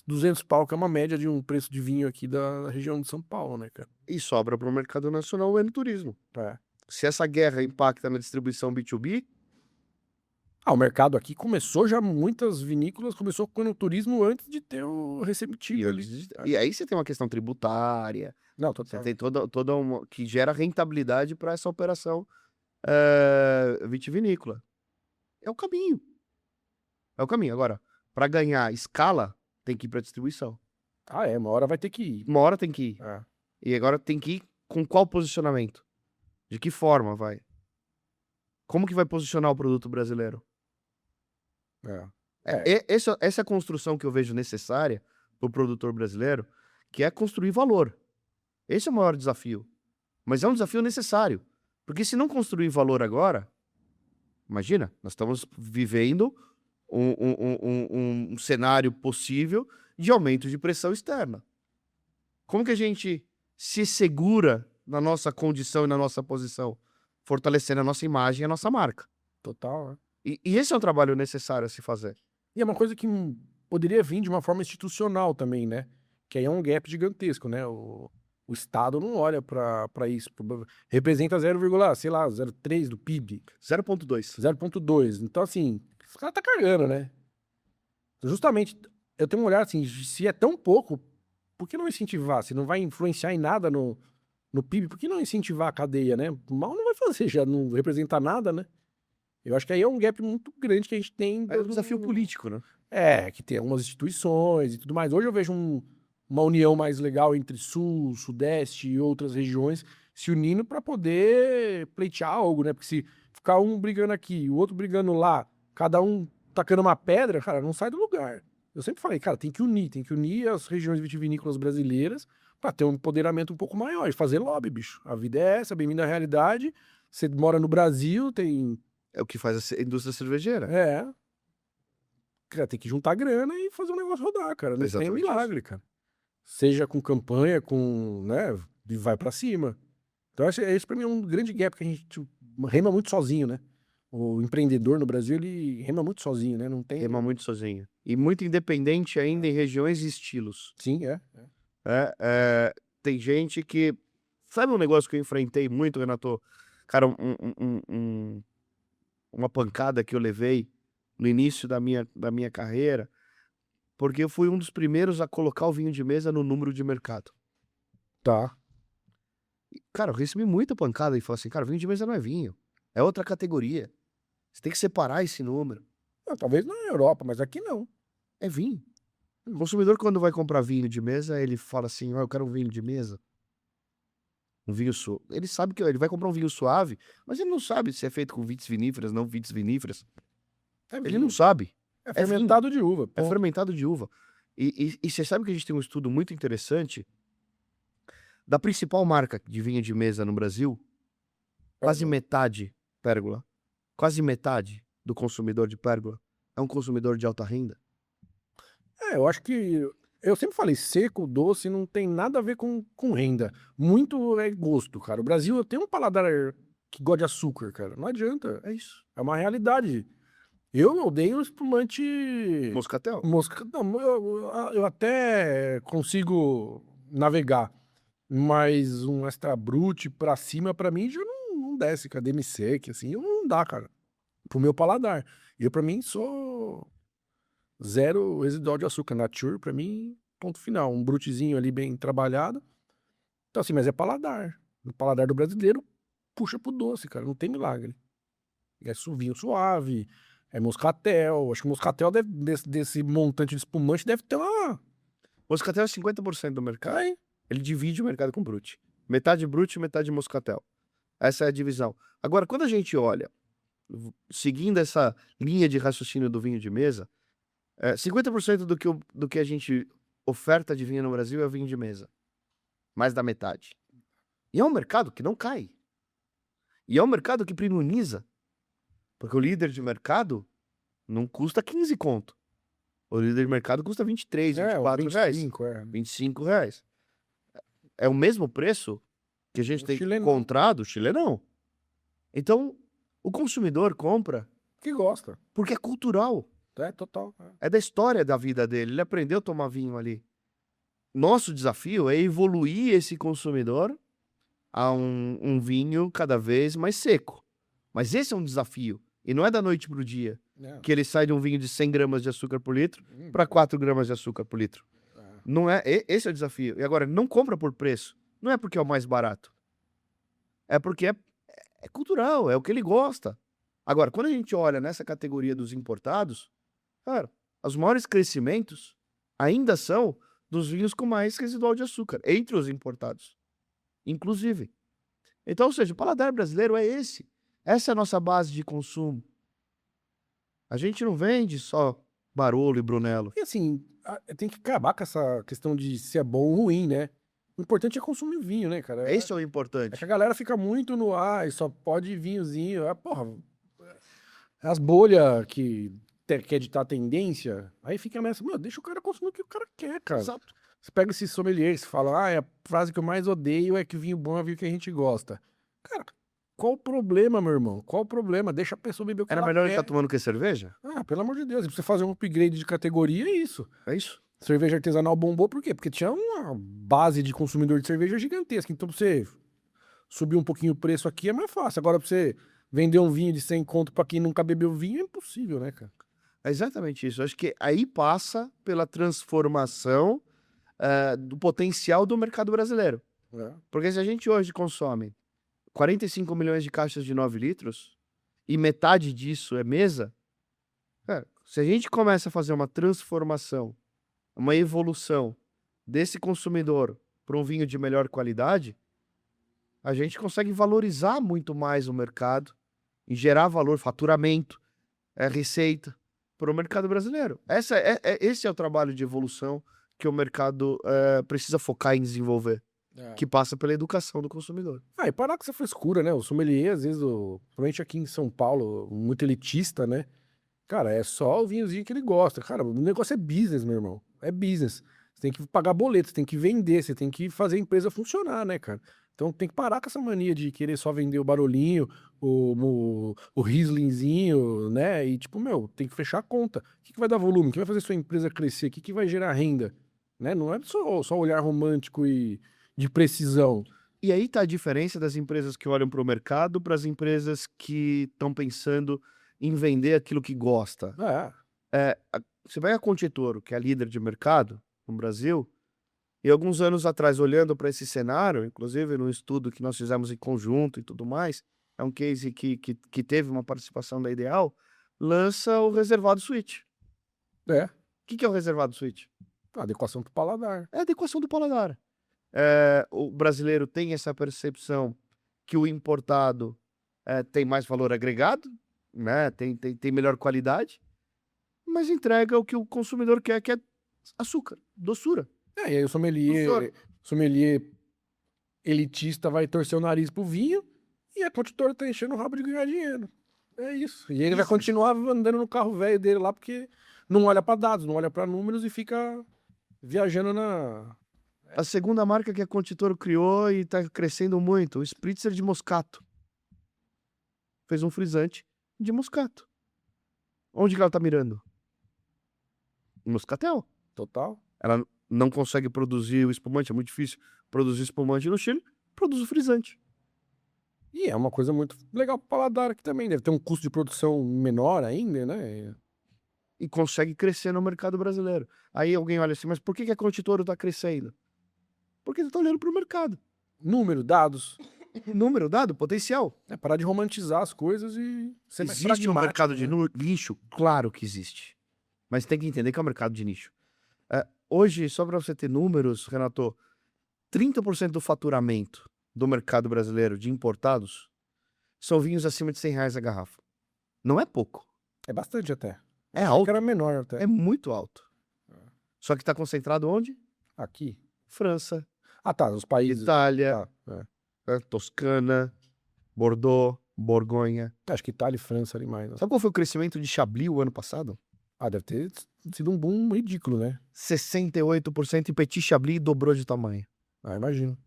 200 pau, que é uma média de um preço de vinho aqui da região de São Paulo, né, cara? E sobra para o mercado nacional o enoturismo. É. Se essa guerra impacta na distribuição B2B, O mercado aqui começou já, muitas vinícolas começou com o turismo antes de ter o receptivo ali. e aí você tem uma questão tributária, Não, você total. tem toda uma que gera rentabilidade para essa operação vitivinícola. É o caminho. É o caminho. Agora, para ganhar escala, tem que ir para distribuição. Uma hora vai ter que ir. Uma hora tem que ir. É. E agora tem que ir com qual posicionamento? De que forma vai? Como que vai posicionar o produto brasileiro? Essa é a construção que eu vejo necessária para o produtor brasileiro, que é construir valor. Esse é o maior desafio. Mas é um desafio necessário. Porque se não construir valor agora, imagina, nós estamos vivendo um cenário possível de aumento de pressão externa. Como que a gente se segura na nossa condição e na nossa posição? fortalecendo a nossa imagem e a nossa marca. Total, né? E esse é um trabalho necessário a se fazer. E é uma coisa que poderia vir de uma forma institucional também, né? Que aí é um gap gigantesco, né? O Estado não olha pra isso. Representa 0, sei lá, 0,3 do PIB, 0,2. 0,2. Então, assim, os caras tá cagando, né? Justamente, eu tenho um olhar assim, se é tão pouco, por que não incentivar? Se não vai influenciar em nada no PIB, por que não incentivar a cadeia, né? Mal não vai fazer, já não representa nada, né? Eu acho que aí é um gap muito grande que a gente tem. É um desafio político, né? Que tem algumas instituições e tudo mais. Hoje eu vejo uma união mais legal entre Sul, Sudeste e outras regiões se unindo para poder pleitear algo, né? Porque se ficar um brigando aqui, o outro brigando lá, cada um tacando uma pedra, cara, não sai do lugar. Eu sempre falei, cara, tem que unir as regiões vitivinícolas brasileiras para ter um empoderamento um pouco maior e fazer lobby, bicho. A vida é essa, bem-vindo à realidade. Você mora no Brasil, tem. É o que faz a indústria cervejeira. É. Cara, tem que juntar grana e fazer o negócio rodar, cara. Não tem Exatamente milagre, cara. Seja com campanha, com, né, e vai pra cima. Então esse pra mim é um grande gap que a gente rema muito sozinho, né? O empreendedor no Brasil, ele rema muito sozinho, né? Não tem... Rema muito sozinho. E muito independente ainda em regiões e estilos. Sim, Tem gente que... Sabe um negócio que eu enfrentei muito, Renato? Cara, uma pancada que eu levei no início da minha carreira, porque eu fui um dos primeiros a colocar o vinho de mesa no número de mercado. Tá. Cara, eu recebi muita pancada e falei assim, cara, vinho de mesa não é vinho, é outra categoria. Você tem que separar esse número. Talvez na Europa, mas aqui não. É vinho. O consumidor, quando vai comprar vinho de mesa, ele fala assim, eu quero um vinho de mesa. Um vinho suave. Ele sabe que ele vai comprar um vinho suave, mas ele não sabe se é feito com vites viníferas, não vites viníferas. Ele não sabe. É fermentado de uva. É fermentado de uva. E você sabe que a gente tem um estudo muito interessante da principal marca de vinho de mesa no Brasil, quase metade, Pérgola, quase metade do consumidor de Pérgola é um consumidor de alta renda. Eu acho que... Eu sempre falei, seco, doce, não tem nada a ver com renda. Muito é gosto, cara. O Brasil tem um paladar que gosta de açúcar, cara. Não adianta, é isso. É uma realidade. Eu odeio espumante... Moscatel? Não, eu até consigo navegar, mas um extra brut pra cima, pra mim, já não desce, cara. Demi-sec, assim, não dá, cara. Pro meu paladar. Eu, pra mim, sou zero residual de açúcar. Nature, pra mim, ponto final. Um brutezinho ali bem trabalhado. Então, assim, mas é paladar. O paladar do brasileiro puxa pro doce, cara. Não tem milagre. É vinho suave, é moscatel. Acho que o moscatel desse montante de espumante deve ter uma... Moscatel é 50% do mercado. Aí. Ele divide o mercado com brute. Metade brute e metade moscatel. Essa é a divisão. Agora, quando a gente olha, seguindo essa linha de raciocínio do vinho de mesa, 50% do que a gente oferta de vinho no Brasil é vinho de mesa. Mais da metade. E é um mercado que não cai. E é um mercado que premiumiza. Porque o líder de mercado não custa 15 conto. O líder de mercado custa 23, 24 reais. 25 reais. É o mesmo preço que a gente tem encontrado chilenão. Então, o consumidor compra... Que gosta. Porque é cultural. É, total. É da história da vida dele. Ele aprendeu a tomar vinho ali. Nosso desafio é evoluir esse consumidor a um vinho cada vez mais seco. Mas esse é um desafio. E não é da noite pro dia. Que ele sai de um vinho de 100 gramas de açúcar por litro para 4 gramas de açúcar por litro. Não é, esse é o desafio. E agora, não compra por preço. Não é porque é o mais barato. É porque é cultural, é o que ele gosta. Agora, quando a gente olha nessa categoria dos importados, cara, os maiores crescimentos ainda são dos vinhos com mais residual de açúcar, entre os importados. Inclusive. Então, ou seja, o paladar brasileiro é esse. Essa é a nossa base de consumo. A gente não vende só Barolo e Brunello. E assim, tem que acabar com essa questão de se é bom ou ruim, né? O importante é consumir vinho, né, cara? Esse é o importante. É que a galera fica muito no só pode vinhozinho. Porra, as bolhas que quer ditar a tendência, aí fica nessa, meu, deixa o cara consumir o que o cara quer, cara. Exato. Você pega esses sommeliers e fala, a frase que eu mais odeio é que vinho bom é vinho que a gente gosta. Cara, Qual o problema, meu irmão? Qual o problema? Deixa a pessoa beber o que Era ela melhor ele quer. estar tomando que cerveja? Ah, pelo amor de Deus. E pra você fazer um upgrade de categoria, é isso. É isso? Cerveja artesanal bombou por quê? Porque tinha uma base de consumidor de cerveja gigantesca. Então, pra você subir um pouquinho o preço aqui é mais fácil. Agora, pra você vender um vinho de 100 conto pra quem nunca bebeu vinho, é impossível, né, cara? É exatamente isso. Acho que aí passa pela transformação do potencial do mercado brasileiro. É. Porque se a gente hoje consome 45 milhões de caixas de 9 litros e metade disso é mesa, cara, se a gente começa a fazer uma transformação, uma evolução desse consumidor para um vinho de melhor qualidade, a gente consegue valorizar muito mais o mercado e gerar valor, faturamento, receita para o mercado brasileiro. Esse é o trabalho de evolução que o mercado precisa focar em desenvolver, que passa pela educação do consumidor. Ah, e parar com essa frescura, né? O sommelier, às vezes, principalmente aqui em São Paulo, muito elitista, né? Cara, é só o vinhozinho que ele gosta. Cara, o negócio é business, meu irmão. É business. Você tem que pagar boleto, você tem que vender, você tem que fazer a empresa funcionar, né, cara? Então tem que parar com essa mania de querer só vender o Barolinho, o Rieslingzinho, né? E tipo, meu, tem que fechar a conta. O que vai dar volume? O que vai fazer sua empresa crescer? O que vai gerar renda? Né? Não é só olhar romântico e de precisão. E aí tá a diferença das empresas que olham para o mercado para as empresas que estão pensando em vender aquilo que gosta. Você vai a Conchitoro, que é a líder de mercado no Brasil, e alguns anos atrás, olhando para esse cenário, inclusive num estudo que nós fizemos em conjunto e tudo mais, é um case que teve uma participação da Ideal, lança o Reservado Suite. É, O que é o Reservado Suite? adequação pro paladar. É a adequação do paladar. O brasileiro tem essa percepção que o importado tem mais valor agregado, né? Tem melhor qualidade, mas entrega o que o consumidor quer, que é açúcar, doçura. E aí o sommelier elitista vai torcer o nariz pro vinho e a Conchitoro tá enchendo o rabo de ganhar dinheiro. É isso. E ele vai continuar andando no carro velho dele lá porque não olha pra dados, não olha pra números e fica viajando na... A segunda marca que a Conchitoro criou e tá crescendo muito, o Spritzer de Moscato. Fez um frisante de Moscato. Onde que ela tá mirando? Em Moscatel. Total. Ela não consegue produzir o espumante, é muito difícil produzir espumante no Chile, produz o frisante. E é uma coisa muito legal pro paladar aqui também. Deve ter um custo de produção menor ainda, né? E consegue crescer no mercado brasileiro. Aí alguém olha assim, mas por que a Conchitoro tá crescendo? Porque ele tá olhando pro mercado. Número, dados. Número, dado, potencial. É parar de romantizar as coisas e ser mais Existe um pragmático, mercado de né? nicho? Claro que existe. Mas tem que entender que é um mercado de nicho. Hoje, só para você ter números, Renato, 30% do faturamento do mercado brasileiro de importados são vinhos acima de R$100 a garrafa. Não é pouco. É bastante até. É Achei alto. que era menor até. É muito alto. Só que está concentrado onde? Aqui. França, Ah, tá. Os países. Itália, Tá, é. Toscana, Bordeaux, Borgonha. Acho que Itália e França ali mais, né? Sabe qual foi o crescimento de Chablis o ano passado? Ah, deve ter sido um boom ridículo, né? 68% e Petit Chablis dobrou de tamanho. Ah, imagino.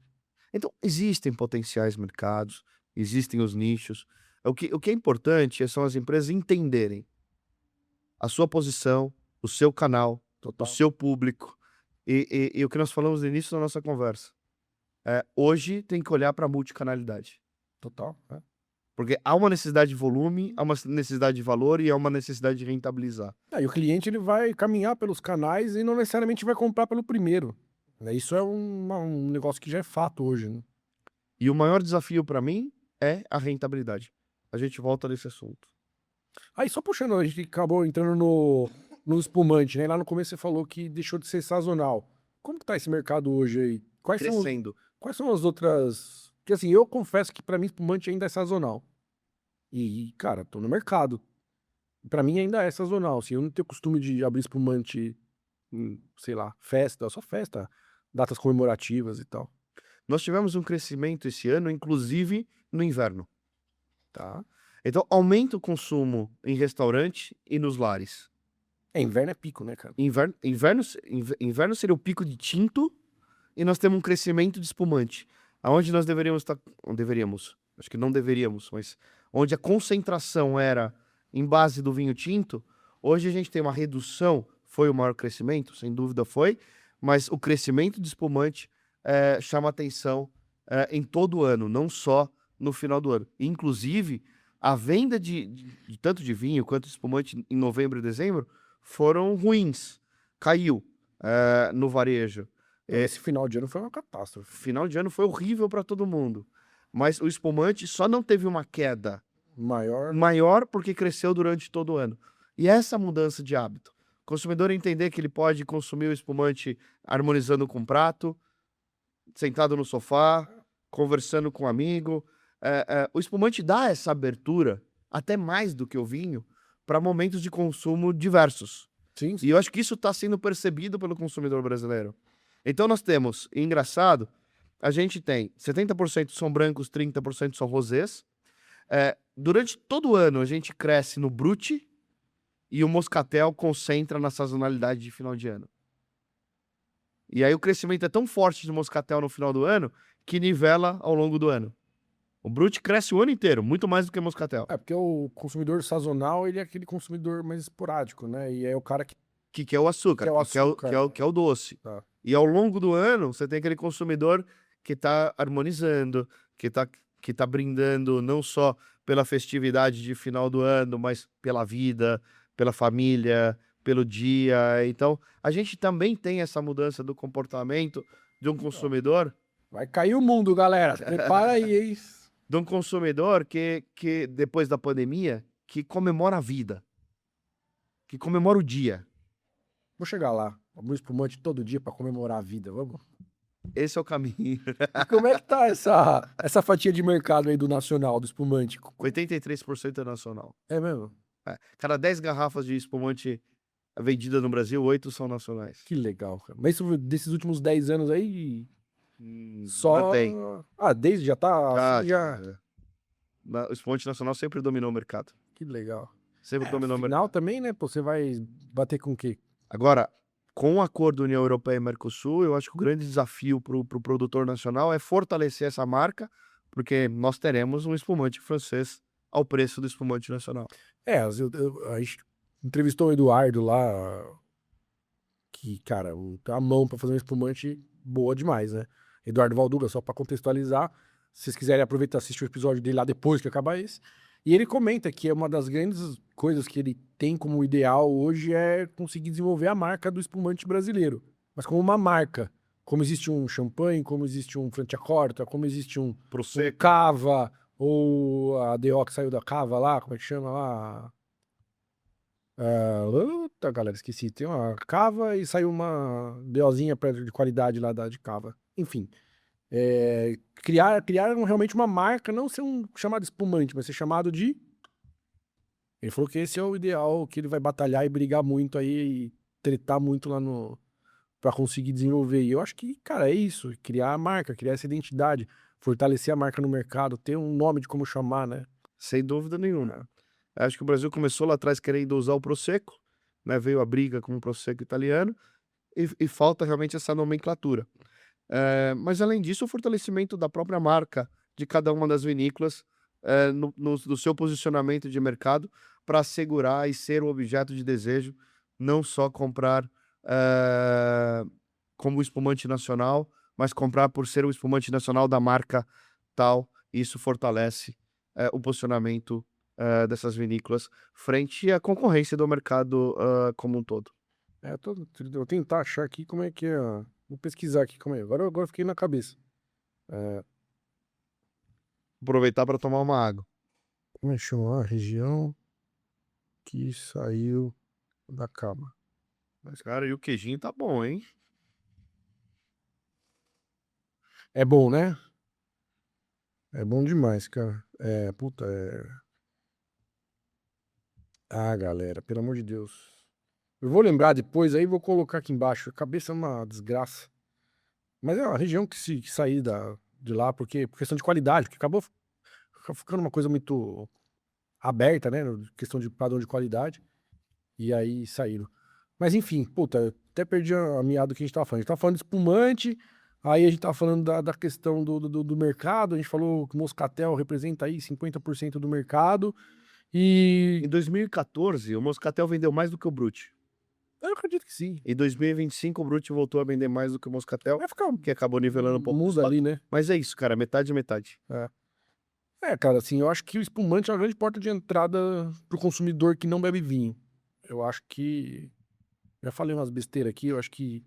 Então, existem potenciais mercados, existem os nichos. O que é importante são as empresas entenderem a sua posição, o seu canal, Total. o seu público. E o que nós falamos no início da nossa conversa. Hoje tem que olhar para a multicanalidade. Total. É. Porque há uma necessidade de volume, há uma necessidade de valor e há uma necessidade de rentabilizar. E o cliente ele vai caminhar pelos canais e não necessariamente vai comprar pelo primeiro. Né? Isso é um negócio que já é fato hoje, né? E o maior desafio para mim é a rentabilidade. A gente volta nesse assunto. Aí só puxando, a gente acabou entrando no espumante, né? Lá no começo você falou que deixou de ser sazonal. Como que tá esse mercado hoje aí? Crescendo. Quais são as outras... Porque assim, eu confesso que pra mim espumante ainda é sazonal. E, cara, tô no mercado. Pra mim ainda é sazonal. Assim, eu não tenho costume de abrir espumante em, sei lá, festa, só festa, datas comemorativas e tal. Nós tivemos um crescimento esse ano, inclusive no inverno. Tá? Então, aumenta o consumo em restaurante e nos lares. Inverno é pico, né, cara? Inverno seria o pico de tinto e nós temos um crescimento de espumante. Aonde nós deveríamos estar? acho que não deveríamos, mas onde a concentração era em base do vinho tinto, hoje a gente tem uma redução, foi o maior crescimento, sem dúvida foi, mas o crescimento de espumante chama atenção em todo o ano, não só no final do ano. Inclusive, a venda de tanto de vinho quanto de espumante em novembro e dezembro foram ruins, caiu no varejo. Esse final de ano foi uma catástrofe. Final de ano foi horrível para todo mundo, mas o espumante só não teve uma queda maior porque cresceu durante todo o ano. E essa mudança de hábito, o consumidor entender que ele pode consumir o espumante harmonizando com o prato, sentado no sofá, conversando com um amigo. O espumante dá essa abertura, até mais do que o vinho, para momentos de consumo diversos. Sim, E eu acho que isso está sendo percebido pelo consumidor brasileiro. Então nós temos, engraçado, a gente tem 70% são brancos, 30% são rosés. Durante todo o ano a gente cresce no Brut e o Moscatel concentra na sazonalidade de final de ano. E aí o crescimento é tão forte do Moscatel no final do ano que nivela ao longo do ano. O Brut cresce o ano inteiro, muito mais do que o Moscatel. porque o consumidor sazonal, ele é aquele consumidor mais esporádico, né? E é o cara Que é o açúcar, Que é o açúcar. que é o doce. Tá. E ao longo do ano, você tem aquele consumidor que está harmonizando, que tá brindando não só pela festividade de final do ano, mas pela vida, pela família, pelo dia. Então, a gente também tem essa mudança do comportamento de um consumidor, vai cair o mundo, galera. Prepara aí, hein? de um consumidor que depois da pandemia, que comemora a vida, que comemora o dia. Vou chegar lá. Abrir espumante todo dia pra comemorar a vida, vamos? Esse é o caminho. E como é que tá essa fatia de mercado aí do nacional, do espumante? 83% é nacional. É mesmo? Cada 10 garrafas de espumante vendida no Brasil, 8 são nacionais. Que legal, cara. Mas isso desses últimos 10 anos aí, só... Mantém. Desde já tá... O espumante nacional sempre dominou o mercado. Que legal. Sempre dominou o mercado. Final também, né? Pô, você vai bater com o quê? Agora, com o acordo União Europeia e Mercosul, eu acho que o grande desafio para o produtor nacional é fortalecer essa marca, porque nós teremos um espumante francês ao preço do espumante nacional. A gente entrevistou o Eduardo lá, que, cara, tem uma mão pra fazer um espumante boa demais, né? Eduardo Valduga, só pra contextualizar, se vocês quiserem aproveitar e assistir o episódio dele lá depois que acabar esse. E ele comenta que é uma das grandes coisas que ele tem como ideal hoje é conseguir desenvolver a marca do espumante brasileiro. Mas como uma marca. Como existe um champanhe, como existe um Franciacorta, como existe um Prosecco. Cava, ou a DO que saiu da Cava lá, como é que chama lá? Galera, esqueci. Tem uma Cava e saiu uma DOzinha de qualidade lá de Cava. Enfim. Criar realmente uma marca, não ser chamado espumante, mas ser chamado de... Ele falou que esse é o ideal, que ele vai batalhar e brigar muito aí, e tretar muito lá pra conseguir desenvolver. E eu acho que, cara, é isso, criar a marca, criar essa identidade, fortalecer a marca no mercado, ter um nome de como chamar, né? Sem dúvida nenhuma. Acho que o Brasil começou lá atrás querendo usar o Prosecco, né? Veio a briga com o Prosecco italiano, e falta realmente essa nomenclatura. Mas além disso, o fortalecimento da própria marca de cada uma das vinícolas no seu posicionamento de mercado para assegurar e ser o objeto de desejo, não só comprar como espumante nacional, mas comprar por ser o espumante nacional da marca tal. Isso fortalece o posicionamento dessas vinícolas frente à concorrência do mercado como um todo. Eu vou tentar achar aqui como é que é. Vou pesquisar aqui como é. Agora eu fiquei na cabeça. Aproveitar para tomar uma água. Como é que chama? A região que saiu da Cava. Mas, cara, e o queijinho tá bom, hein? É bom, né? É bom demais, cara. Galera, pelo amor de Deus. Eu vou lembrar depois, aí vou colocar aqui embaixo. A cabeça é uma desgraça. Mas é uma região que sair de lá, porque por questão de qualidade, porque acabou ficando uma coisa muito aberta, né? Questão de padrão de qualidade. E aí saíram. Mas enfim, puta, eu até perdi a meada do que a gente tava falando. A gente tava falando de espumante, Aí a gente tá falando da questão do mercado, a gente falou que o Moscatel representa aí 50% do mercado, e Em 2014, o Moscatel vendeu mais do que o Brut. eu acredito que sim. Em 2025, o Brut voltou a vender mais do que o Moscatel, Vai ficar que acabou nivelando um pouco o muda estoque. ali, né? Mas é isso, cara, metade e metade. Cara, assim, eu acho que o espumante é uma grande porta de entrada pro consumidor que não bebe vinho. Eu acho que, já falei umas besteiras aqui, eu acho que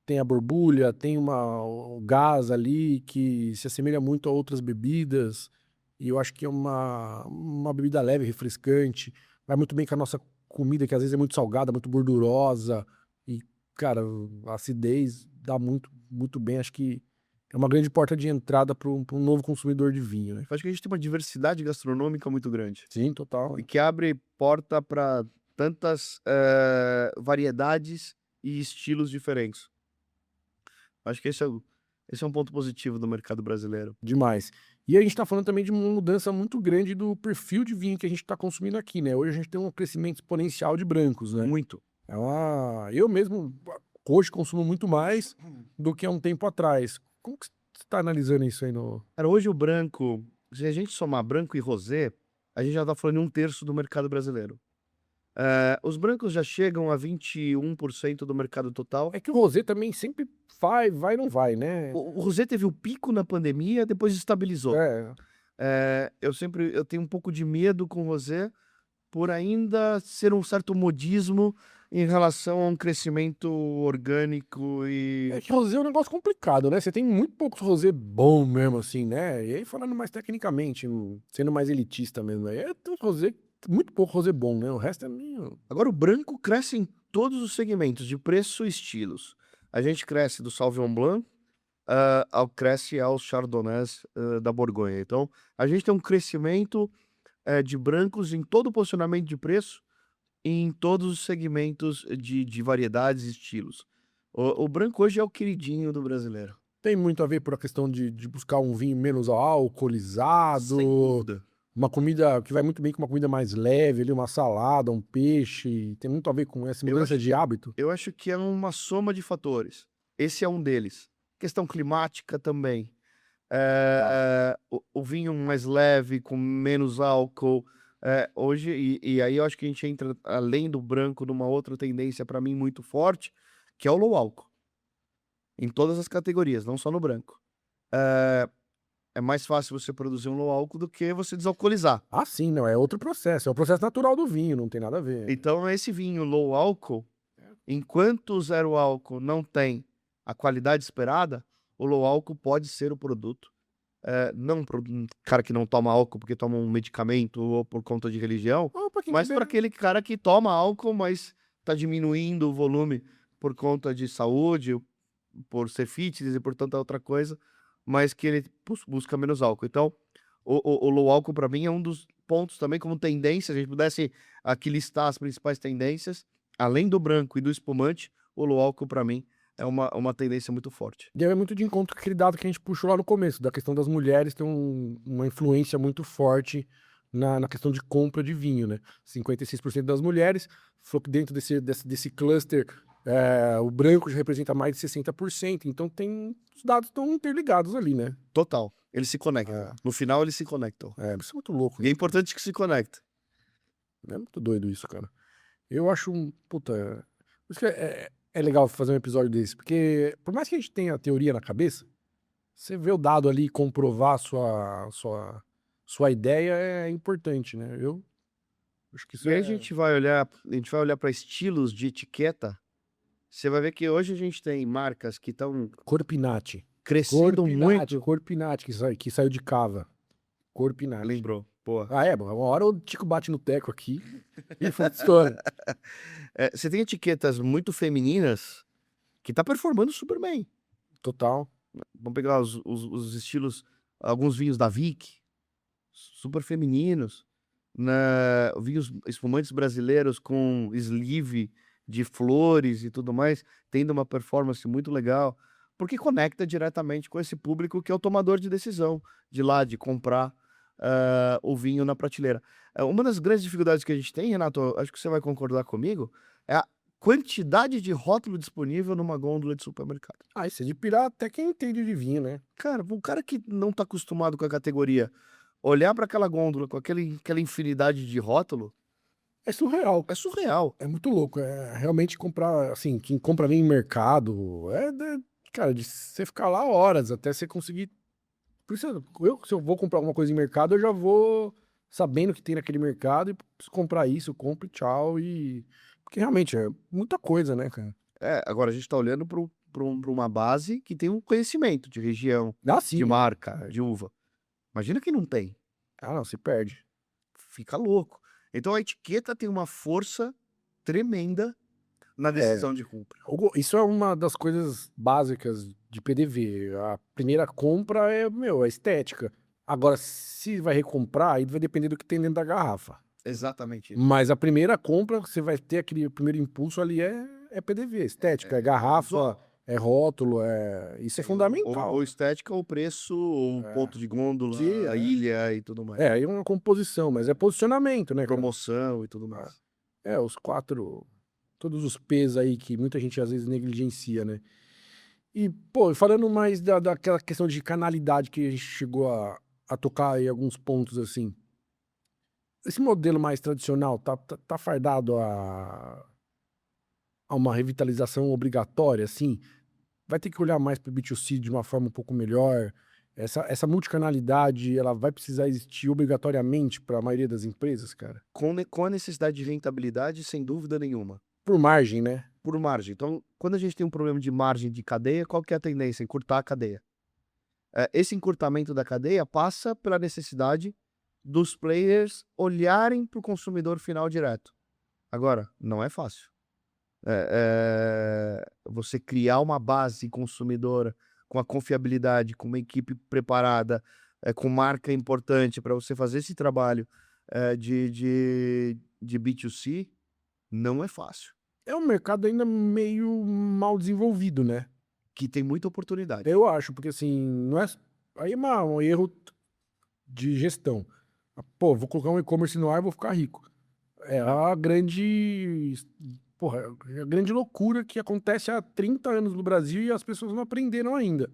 tem a borbulha, tem o gás ali que se assemelha muito a outras bebidas, e eu acho que é uma bebida leve, refrescante, vai muito bem com a nossa comida, que às vezes é muito salgada, muito gordurosa, e, cara, a acidez dá muito bem, acho que é uma grande porta de entrada para um novo consumidor de vinho, né? Eu acho que a gente tem uma diversidade gastronômica muito grande. Sim, total. E que abre porta para tantas variedades e estilos diferentes. Acho que esse é um ponto positivo do mercado brasileiro. Demais. E a gente tá falando também de uma mudança muito grande do perfil de vinho que a gente tá consumindo aqui, né? Hoje a gente tem um crescimento exponencial de brancos, né? Muito. Eu mesmo hoje consumo muito mais do que há um tempo atrás. Como que você tá analisando isso aí no... Cara, hoje o branco, se a gente somar branco e rosé, a gente já tá falando em 1/3 do mercado brasileiro. Os brancos já chegam a 21% do mercado total. É que o rosé também sempre vai e não vai, né? O rosé teve o pico na pandemia, depois estabilizou. Eu tenho um pouco de medo com o rosé, por ainda ser um certo modismo em relação a um crescimento orgânico e... É que rosé é um negócio complicado, né? Você tem muito poucos rosé bom mesmo, assim, né? E aí falando mais tecnicamente, sendo mais elitista mesmo, aí tem rosé, muito pouco rosé bom, né? O resto é meio... Agora o branco cresce em todos os segmentos, de preço e estilos. A gente cresce do Sauvignon Blanc, cresce aos Chardonnays da Borgonha. Então, a gente tem um crescimento de brancos em todo o posicionamento de preço e em todos os segmentos de variedades e estilos. O branco hoje é o queridinho do brasileiro. Tem muito a ver por a questão de buscar um vinho menos alcoolizado, Sem dúvida. uma comida que vai muito bem com uma comida mais leve, ali, uma salada, um peixe. Tem muito a ver com essa mudança de hábito. Eu acho que é uma soma de fatores. Esse é um deles. Questão climática também. O vinho mais leve, com menos álcool. Hoje, e aí eu acho que a gente entra, além do branco, numa outra tendência para mim muito forte, que é o low álcool. Em todas as categorias, não só no branco. É mais fácil você produzir um low álcool do que você desalcoolizar. Ah, sim, não, é outro processo. É o processo natural do vinho, não tem nada a ver. Então, esse vinho low álcool, enquanto o zero álcool não tem a qualidade esperada, o low álcool pode ser o produto. Não para um cara que não toma álcool porque toma um medicamento ou por conta de religião, mas para aquele cara que toma álcool, mas está diminuindo o volume por conta de saúde, por ser fitness e por tanta outra coisa, mas que ele busca menos álcool. Então, o low álcool para mim é um dos pontos também como tendência. Se a gente pudesse aqui listar as principais tendências, além do branco e do espumante, o low álcool para mim é uma tendência muito forte. E é muito de encontro com aquele dado que a gente puxou lá no começo, da questão das mulheres ter uma influência muito forte na questão de compra de vinho, né? 56% das mulheres, falou que dentro desse cluster, o branco já representa mais de 60%, então os dados estão interligados ali, né? Total. Eles se conectam. No final, eles se conectam. Isso é muito louco. E é importante que se conecte. É muito doido isso, cara. Eu acho puta... Por isso que é legal fazer um episódio desse, porque por mais que a gente tenha a teoria na cabeça, você vê o dado ali e comprovar sua ideia é importante, né? Eu acho que isso E aí a gente vai olhar para estilos de etiqueta, você vai ver que hoje a gente tem marcas que estão Corpinati. crescendo muito. Corpinati, que saiu de cava. Corpinati. Lembrou, boa. Uma hora o Tico bate no teco aqui e funciona. Você tem etiquetas muito femininas que tá performando super bem. Total. Vamos pegar os estilos, alguns vinhos da Vic, super femininos, vinhos espumantes brasileiros com sleeve de flores e tudo mais, tendo uma performance muito legal, porque conecta diretamente com esse público que é o tomador de decisão, de comprar o vinho na prateleira. Uma das grandes dificuldades que a gente tem, Renato, acho que você vai concordar comigo, é quantidade de rótulo disponível numa gôndola de supermercado. Ah, isso é de pirar até quem entende de vinho, né? Cara, um cara que não tá acostumado com a categoria, olhar para aquela gôndola com aquela infinidade de rótulo, É surreal. é surreal. É muito louco. É realmente comprar, assim, quem compra vinho em mercado, cara, de você ficar lá horas até você conseguir. Por isso, se eu vou comprar alguma coisa em mercado, eu já vou sabendo que tem naquele mercado e preciso comprar isso, eu compro e tchau. Porque realmente é muita coisa, né, cara? Agora a gente tá olhando pra uma base que tem um conhecimento de região, Ah, de sim. marca, de uva. Imagina quem não tem. Ah, não, se perde. Fica louco. Então a etiqueta tem uma força tremenda na decisão de compra. Isso é uma das coisas básicas de PDV. A primeira compra é, a estética. Agora, se vai recomprar, aí vai depender do que tem dentro da garrafa. Exatamente isso. Mas a primeira compra, você vai ter aquele primeiro impulso ali, é PDV, estética, é garrafa, visual. é rótulo, isso é fundamental. Ou estética, ou preço, ou ponto de gôndola, Sim, a ilha e tudo mais. aí é uma composição, mas é posicionamento, né, cara? Promoção e tudo mais. Os quatro, todos os P's aí que muita gente às vezes negligencia, né? E, pô, falando mais daquela questão de canalidade que a gente chegou a tocar aí alguns pontos assim. Esse modelo mais tradicional tá fardado a uma revitalização obrigatória, assim? Vai ter que olhar mais para o B2C de uma forma um pouco melhor? Essa multicanalidade, ela vai precisar existir obrigatoriamente para a maioria das empresas, cara? Com a necessidade de rentabilidade, sem dúvida nenhuma. Por margem, né? Por margem. Então, quando a gente tem um problema de margem de cadeia, qual que é a tendência? Encurtar a cadeia. Esse encurtamento da cadeia passa pela necessidade dos players olharem para o consumidor final direto. Agora, não é fácil. Você criar uma base consumidora com a confiabilidade, com uma equipe preparada, com marca importante para você fazer esse trabalho de B2C, não é fácil. É um mercado ainda meio mal desenvolvido, né? Que tem muita oportunidade. Eu acho, porque assim, não é. Aí é um erro de gestão. Pô, vou colocar um e-commerce no ar e vou ficar rico. É a grande. Porra, é a grande loucura que acontece há 30 anos no Brasil e as pessoas não aprenderam ainda.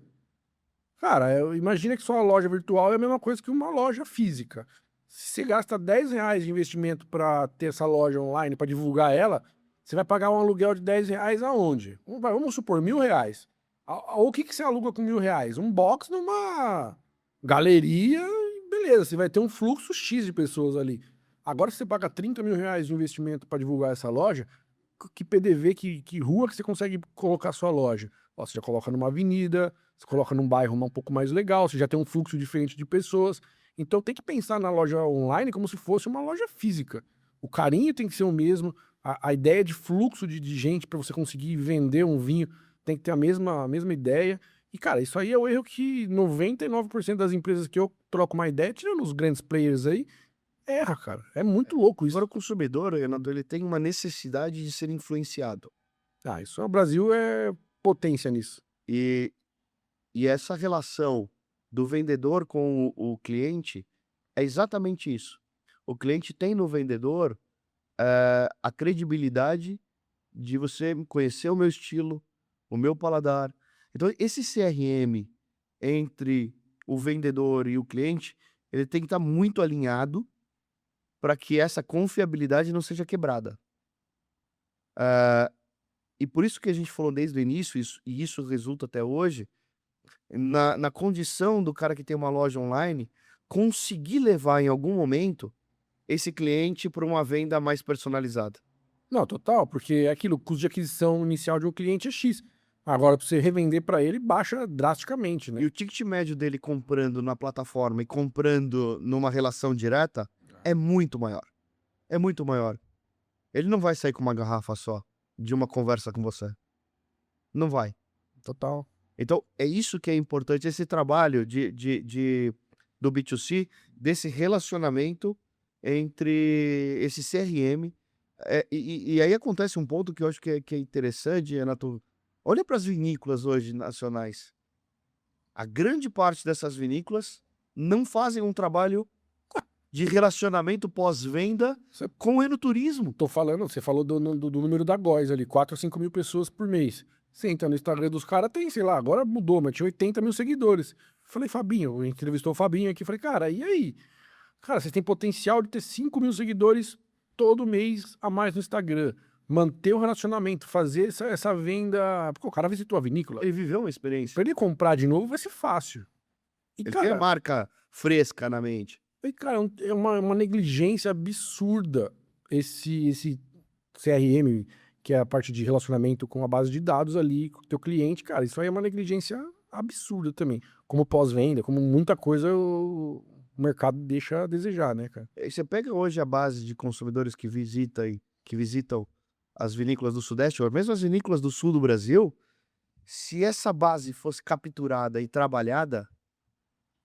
Cara, imagina que sua loja virtual é a mesma coisa que uma loja física. Se você gasta R$10 de investimento para ter essa loja online, para divulgar ela, você vai pagar um aluguel de R$10 aonde? Vamos supor, R$1.000. O que você aluga com R$1.000? Um box numa galeria e beleza, você vai ter um fluxo X de pessoas ali. Agora, se você paga R$30.000 de investimento para divulgar essa loja, que PDV, que rua que você consegue colocar sua loja? Ó, você já coloca numa avenida, você coloca num bairro um pouco mais legal, você já tem um fluxo diferente de pessoas. Então tem que pensar na loja online como se fosse uma loja física. O carinho tem que ser o mesmo, a ideia de fluxo de gente para você conseguir vender um vinho tem que ter a mesma ideia. E, cara, isso aí é o erro que 99% das empresas que eu troco uma ideia, tirando os grandes players aí, erra, cara. É muito louco isso. Agora, o consumidor, Renato, ele tem uma necessidade de ser influenciado. Isso o Brasil é potência nisso. E essa relação do vendedor com o cliente é exatamente isso. O cliente tem no vendedor a credibilidade de você conhecer o meu estilo, o meu paladar. Então, esse CRM entre o vendedor e o cliente, ele tem que estar muito alinhado para que essa confiabilidade não seja quebrada. E por isso que a gente falou desde o início, e isso resulta até hoje, na condição do cara que tem uma loja online, conseguir levar em algum momento esse cliente para uma venda mais personalizada. Não, total, porque é aquilo, o custo de aquisição inicial de um cliente é X. Agora, para você revender para ele, baixa drasticamente, né? E o ticket médio dele comprando na plataforma e comprando numa relação direta é muito maior. É muito maior. Ele não vai sair com uma garrafa só de uma conversa com você. Não vai. Total. Então, é isso que é importante, esse trabalho do B2C, desse relacionamento entre esse CRM. E aí acontece um ponto que eu acho que é interessante, Renato. Olha para as vinícolas hoje nacionais. A grande parte dessas vinícolas não fazem um trabalho de relacionamento pós-venda Você- com o enoturismo. Tô falando, você falou do número da Góis ali, 4 a 5 mil pessoas por mês. Você entra no Instagram dos caras, tem, sei lá, agora mudou, mas tinha 80 mil seguidores. Falei, Fabinho, entrevistou o Fabinho aqui, falei, cara, e aí? Cara, vocês têm potencial de ter 5 mil seguidores todo mês a mais no Instagram. Manter o relacionamento, fazer essa venda. Porque o cara visitou a vinícola. Ele viveu uma experiência. Pra ele comprar de novo vai ser fácil. E, Ele tem a cara, marca fresca na mente. é uma negligência absurda esse CRM, que é a parte de relacionamento com a base de dados ali, com o teu cliente, cara, isso aí é uma negligência absurda também. Como pós-venda, como muita coisa o mercado deixa a desejar, né, cara? E você pega hoje a base de consumidores que visitam as vinícolas do Sudeste, ou mesmo as vinícolas do Sul do Brasil, se essa base fosse capturada e trabalhada,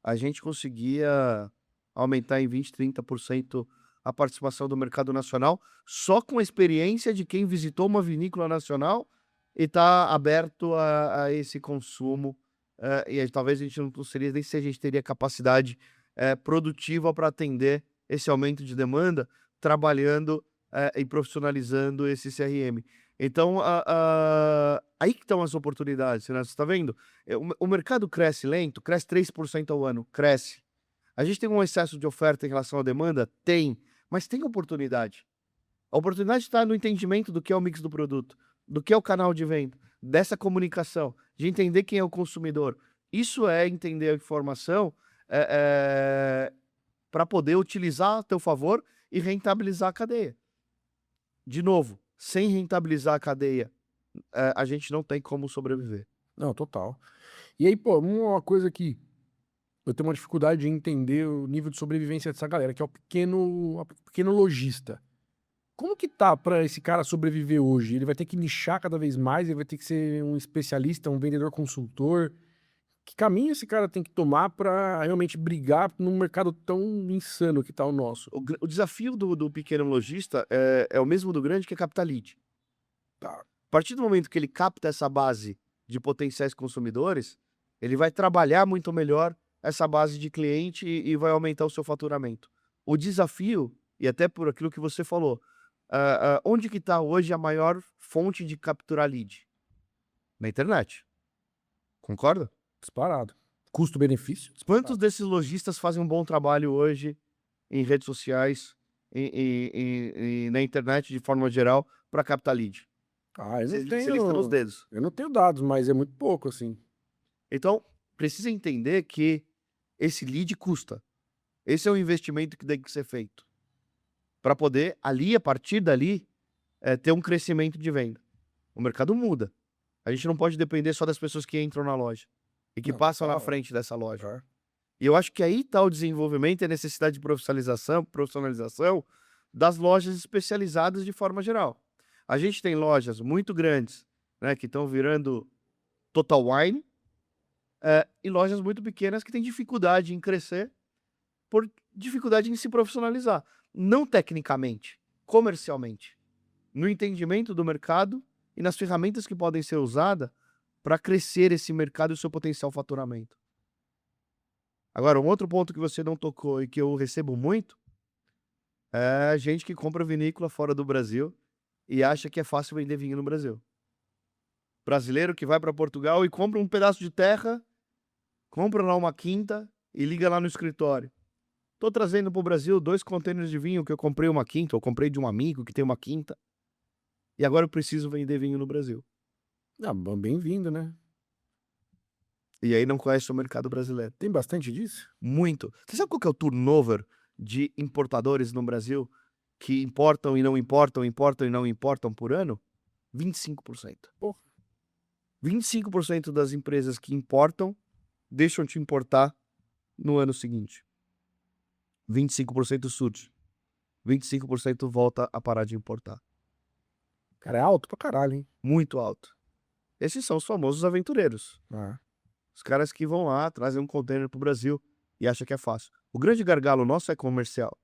a gente conseguia aumentar em 20, 30% a participação do mercado nacional, só com a experiência de quem visitou uma vinícola nacional e está aberto a esse consumo. E aí, talvez a gente não seria nem se a gente teria capacidade produtiva para atender esse aumento de demanda, trabalhando e profissionalizando esse CRM. Então, aí que estão as oportunidades, né? Você está vendo? O mercado cresce lento, cresce 3% ao ano, cresce. A gente tem um excesso de oferta em relação à demanda? Tem, mas tem oportunidade. A oportunidade está no entendimento do que é o mix do produto, do que é o canal de venda, dessa comunicação, de entender quem é o consumidor. Isso é entender a informação para poder utilizar a teu favor e rentabilizar a cadeia. De novo, sem rentabilizar a cadeia, a gente não tem como sobreviver. Não, total. E aí, pô, uma coisa que eu tenho uma dificuldade de entender o nível de sobrevivência dessa galera, que é o pequeno lojista. Como que tá pra esse cara sobreviver hoje? Ele vai ter que nichar cada vez mais, ele vai ter que ser um especialista, um vendedor consultor. Que caminho esse cara tem que tomar pra realmente brigar num mercado tão insano que tá o nosso? O desafio do pequeno lojista é o mesmo do grande, que é captar lead. Tá. A partir do momento que ele capta essa base de potenciais consumidores, ele vai trabalhar muito melhor essa base de cliente e vai aumentar o seu faturamento. O desafio, e até por aquilo que você falou, onde que está hoje a maior fonte de capturar lead? Na internet. Concorda? Disparado. Custo-benefício? Quantos desses lojistas fazem um bom trabalho hoje em redes sociais e na internet de forma geral para captar lead? Ah, eu Você não lista nos tenho. dedos. Eu não tenho dados, mas é muito pouco, assim. Então, precisa entender que esse lead custa. Esse é um investimento que tem que ser feito para poder, ali, a partir dali, ter um crescimento de venda. O mercado muda. A gente não pode depender só das pessoas que entram na loja e que Não, passam na total. frente dessa loja. É. E eu acho que aí está o desenvolvimento e a necessidade de profissionalização das lojas especializadas de forma geral. A gente tem lojas muito grandes, né, que estão virando Total Wine, e lojas muito pequenas que têm dificuldade em crescer por dificuldade em se profissionalizar. Não tecnicamente, comercialmente. No entendimento do mercado e nas ferramentas que podem ser usadas para crescer esse mercado e o seu potencial faturamento. Agora, um outro ponto que você não tocou e que eu recebo muito é gente que compra vinícola fora do Brasil e acha que é fácil vender vinho no Brasil. Brasileiro que vai para Portugal e compra um pedaço de terra, compra lá uma quinta e liga lá no escritório. Tô trazendo para o Brasil 2 contêineres de vinho que eu comprei uma quinta, ou comprei de um amigo que tem uma quinta. E agora eu preciso vender vinho no Brasil. Ah, bem-vindo, né? E aí não conhece o mercado brasileiro. Tem bastante disso? Muito. Você sabe qual que é o turnover de importadores no Brasil que importam e não importam, importam e não importam por ano? 25%. Pô. 25% das empresas que importam deixam de importar no ano seguinte. 25% surge. 25% volta a parar de importar. Cara, é alto pra caralho, hein? Muito alto. Esses são os famosos aventureiros. Ah. Os caras que vão lá, trazem um container pro Brasil e acham que é fácil. O grande gargalo nosso é comercial.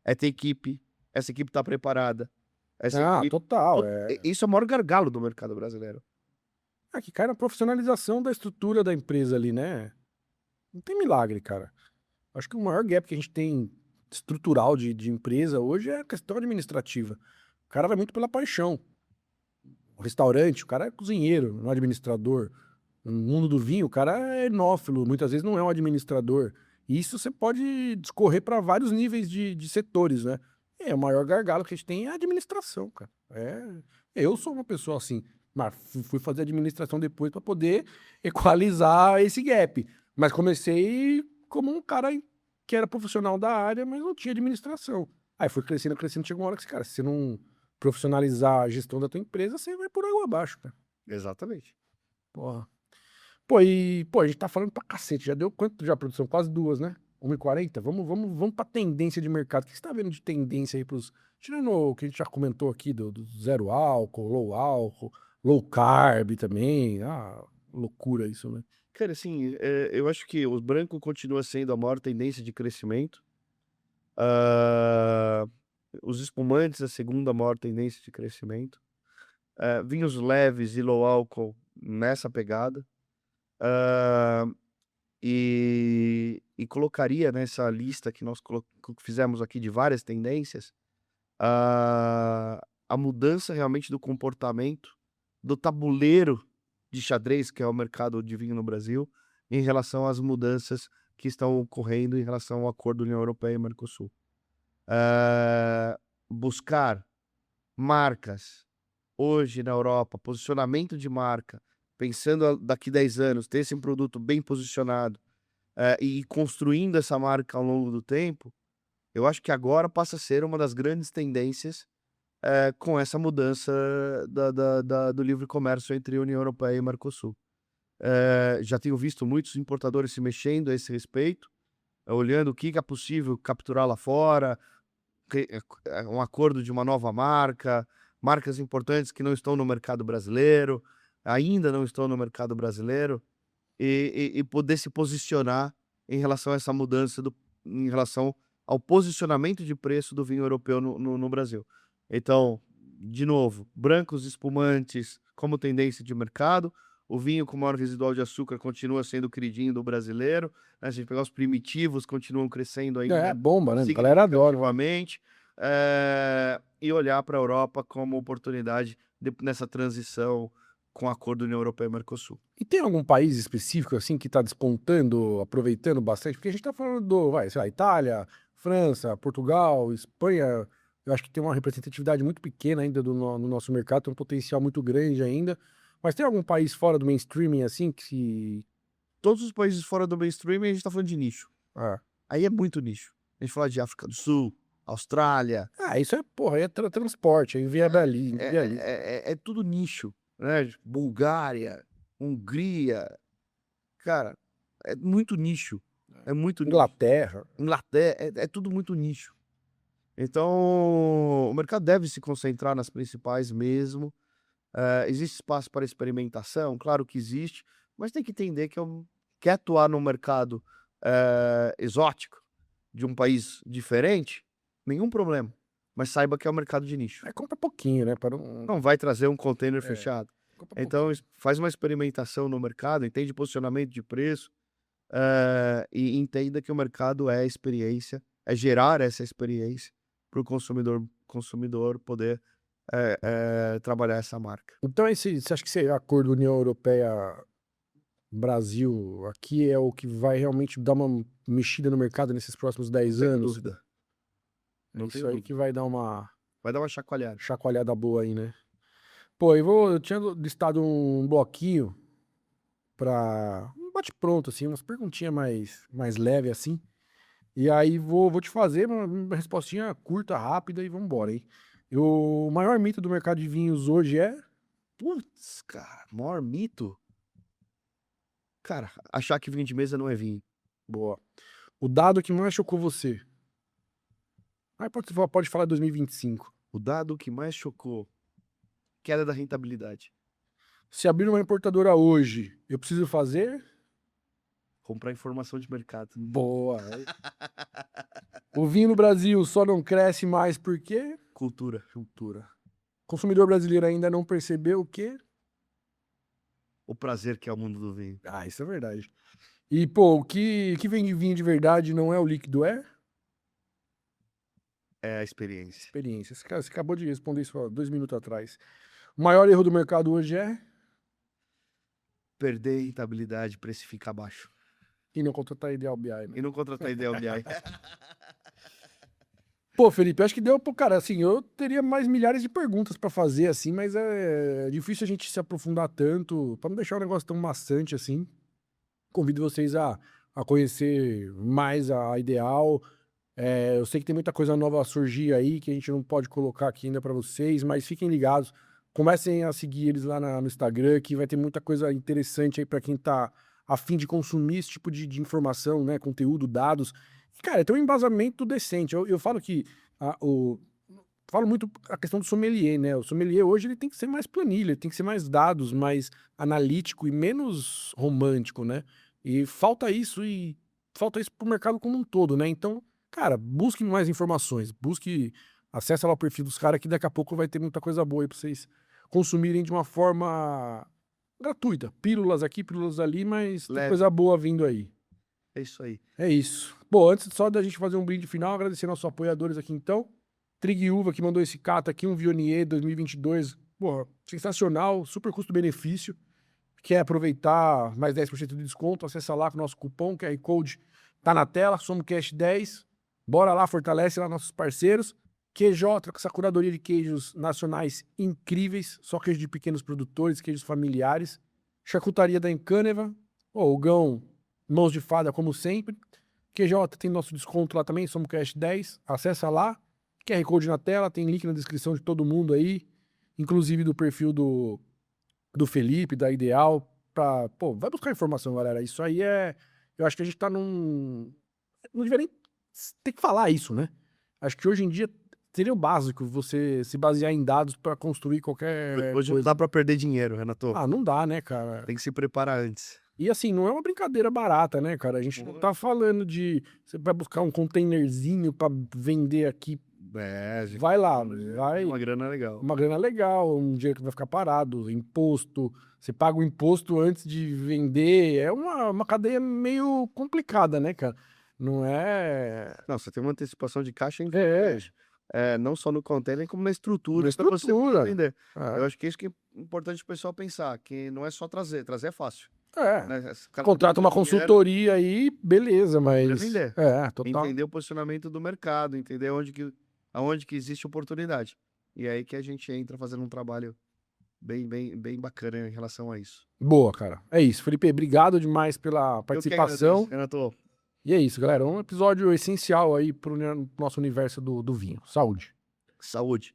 É ter equipe. Essa equipe tá preparada. Total. Isso é o maior gargalo do mercado brasileiro. Que cai na profissionalização da estrutura da empresa ali, né? Não tem milagre, cara. Acho que o maior gap que a gente tem, estrutural de empresa hoje é a questão administrativa. O cara vai muito pela paixão. O restaurante, o cara é cozinheiro, não é administrador. No mundo do vinho, o cara é enófilo, muitas vezes não é um administrador. E isso você pode discorrer para vários níveis de setores, né? O maior gargalo que a gente tem é a administração, cara. Eu sou uma pessoa assim, mas fui fazer administração depois para poder equalizar esse gap. Mas comecei como um cara que era profissional da área, mas não tinha administração. Aí foi crescendo, crescendo, chegou uma hora que, cara, se você não profissionalizar a gestão da tua empresa, você vai por água abaixo, cara. Exatamente. Porra. Pô, a gente tá falando pra cacete. Já deu quanto já, produção? Quase 2, né? 1h40? Vamos pra tendência de mercado. O que você tá vendo de tendência aí pros. Tirando o que a gente já comentou aqui do zero álcool, low carb também. Ah, loucura isso, né? Cara, assim, eu acho que o branco continua sendo a maior tendência de crescimento. Ah, os espumantes, a segunda maior tendência de crescimento. Vinhos leves e low álcool nessa pegada. Ah, e colocaria nessa lista que nós fizemos aqui de várias tendências a mudança realmente do comportamento do tabuleiro de xadrez, que é o mercado de vinho no Brasil, em relação às mudanças que estão ocorrendo em relação ao acordo União Europeia e Mercosul. Buscar marcas hoje na Europa, posicionamento de marca, pensando daqui 10 anos, ter esse produto bem posicionado e construindo essa marca ao longo do tempo, eu acho que agora passa a ser uma das grandes tendências com essa mudança do livre comércio entre União Europeia e Mercosul. Já tenho visto muitos importadores se mexendo a esse respeito, olhando o que é possível capturar lá fora, um acordo de uma nova marca, marcas importantes que não estão no mercado brasileiro, ainda não estão no mercado brasileiro, e poder se posicionar em relação a essa mudança, em relação ao posicionamento de preço do vinho europeu no Brasil. Então, de novo, brancos espumantes como tendência de mercado, o vinho com maior residual de açúcar continua sendo o queridinho do brasileiro, né? Se a gente pegar os primitivos, continuam crescendo ainda É bomba, né? A galera adora. significativamente, e olhar para a Europa como oportunidade nessa transição com o acordo União Europeia e Mercosul. E tem algum país específico, assim, que tá despontando, aproveitando bastante? Porque a gente tá falando sei lá, Itália, França, Portugal, Espanha. Eu acho que tem uma representatividade muito pequena ainda no nosso mercado, tem um potencial muito grande ainda. Mas tem algum país fora do mainstreaming, assim, que... Todos os países fora do mainstream, a gente está falando de nicho. Ah, Aí é muito nicho. A gente fala de África do Sul, Austrália. isso é, porra, aí é transporte, aí inviabiliza. É tudo nicho, né? Bulgária, Hungria. Cara, é muito nicho. É muito nicho. Inglaterra. Inglaterra, é tudo muito nicho. Então, o mercado deve se concentrar nas principais mesmo. Existe espaço para experimentação? Claro que existe, mas tem que entender que quer atuar num mercado exótico, de um país diferente, nenhum problema. Mas saiba que é um mercado de nicho. Compra pouquinho, né? Para não... Não vai trazer um container fechado. Compra Então, faz uma experimentação no mercado, entende posicionamento de preço, e entenda que o mercado é experiência, é gerar essa experiência para o consumidor poder trabalhar essa marca. Então, você acha que esse acordo União Europeia-Brasil aqui é o que vai realmente dar uma mexida no mercado nesses próximos 10 Sem anos? dúvida. Não Isso tenho aí dúvida. que vai dar uma Vai dar uma chacoalhada. chacoalhada boa aí, né? Pô, eu tinha listado um bloquinho pra um bate-pronto, assim, umas perguntinhas mais leve assim. E aí vou te fazer uma respostinha curta, rápida e vambora, hein? O maior mito do mercado de vinhos hoje é... Putz, cara, maior mito? Cara, achar que vinho de mesa não é vinho. Boa. O dado que mais chocou você? Aí pode falar 2025. O dado que mais chocou, queda da rentabilidade. Se abrir uma importadora hoje, eu preciso fazer? Comprar informação de mercado. Boa. O vinho no Brasil só não cresce mais porque... Cultura. Cultura. O consumidor brasileiro ainda não percebeu o quê? O prazer que é o mundo do vinho. Ah, isso é verdade. E, pô, o que vem de vinho de verdade não é o líquido, é? É a experiência. Experiência. Você acabou de responder isso há 2 minutos atrás. O maior erro do mercado hoje é Perder rentabilidade, precificar baixo. e não contratar Ideal BI, né? E não contratar Ideal BI. Pô, Felipe, acho que deu, pô, cara, assim, eu teria mais milhares de perguntas pra fazer, assim, mas é difícil a gente se aprofundar tanto, pra não deixar o negócio tão maçante assim. Convido vocês a conhecer mais a Ideal. Eu sei que tem muita coisa nova a surgir aí, que a gente não pode colocar aqui ainda pra vocês, mas fiquem ligados. Comecem a seguir eles lá no Instagram, que vai ter muita coisa interessante aí pra quem tá a fim de consumir esse tipo de informação, né? Conteúdo, dados. Cara, tem um embasamento decente. Eu falo que falo muito a questão do sommelier, né? O sommelier hoje ele tem que ser mais planilha, ele tem que ser mais dados, mais analítico e menos romântico, né? E falta isso pro mercado como um todo, né? Então, cara, busque mais informações, acessa lá o perfil dos caras que daqui a pouco vai ter muita coisa boa aí pra vocês consumirem de uma forma gratuita. Pílulas aqui, pílulas ali, mas tem Leve. coisa boa vindo aí. É isso aí. É isso. Bom, antes só da gente fazer um brinde final, agradecer nossos apoiadores aqui então. Trig Uva, que mandou esse cata aqui, um Viognier 2022. Pô, sensacional, super custo-benefício. Quer aproveitar mais 10% de desconto? Acessa lá com o nosso cupom, QR Code tá na tela, SOMOCAST10. Bora lá, fortalece lá nossos parceiros. QJ, com essa curadoria de queijos nacionais incríveis, só queijo de pequenos produtores, queijos familiares. Charcutaria da Encâneva. O Gão, mãos de fada, como sempre. QJ tem nosso desconto lá também, SOMOCAST10. Acessa lá. QR Code na tela, tem link na descrição de todo mundo aí. Inclusive do perfil do Felipe, da Ideal. Pô, vai buscar informação, galera. Isso aí eu acho que a gente tá num... Não deveria nem ter que falar isso, né? Acho que hoje em dia seria o básico você se basear em dados pra construir qualquer Hoje não coisa. dá pra perder dinheiro, Renato. Ah, não dá, né, cara? Tem que se preparar antes. E assim, não é uma brincadeira barata, né, cara? A gente não tá falando de... Você vai buscar um containerzinho pra vender aqui. Vai lá, vai... Uma grana legal. Uma grana legal, um dinheiro que vai ficar parado, imposto. Você paga o imposto antes de vender. É uma cadeia meio complicada, né, cara? Não é... Não, você tem uma antecipação de caixa É. não só no container, como na estrutura. Na pra você estrutura. vender. É. Eu acho que isso que é importante o pessoal pensar, que não é só trazer é fácil. É. Né? Esse cara Contrata tem uma dinheiro consultoria aí, beleza, mas... pra vender. Total. Entender o posicionamento do mercado, entender aonde que existe oportunidade. E é aí que a gente entra fazendo um trabalho bem bacana em relação a isso. Boa, cara. É isso. Felipe, obrigado demais pela Eu que participação. agradeço, Renato. E é isso, galera. Um episódio essencial aí pro nosso universo do vinho. Saúde. Saúde.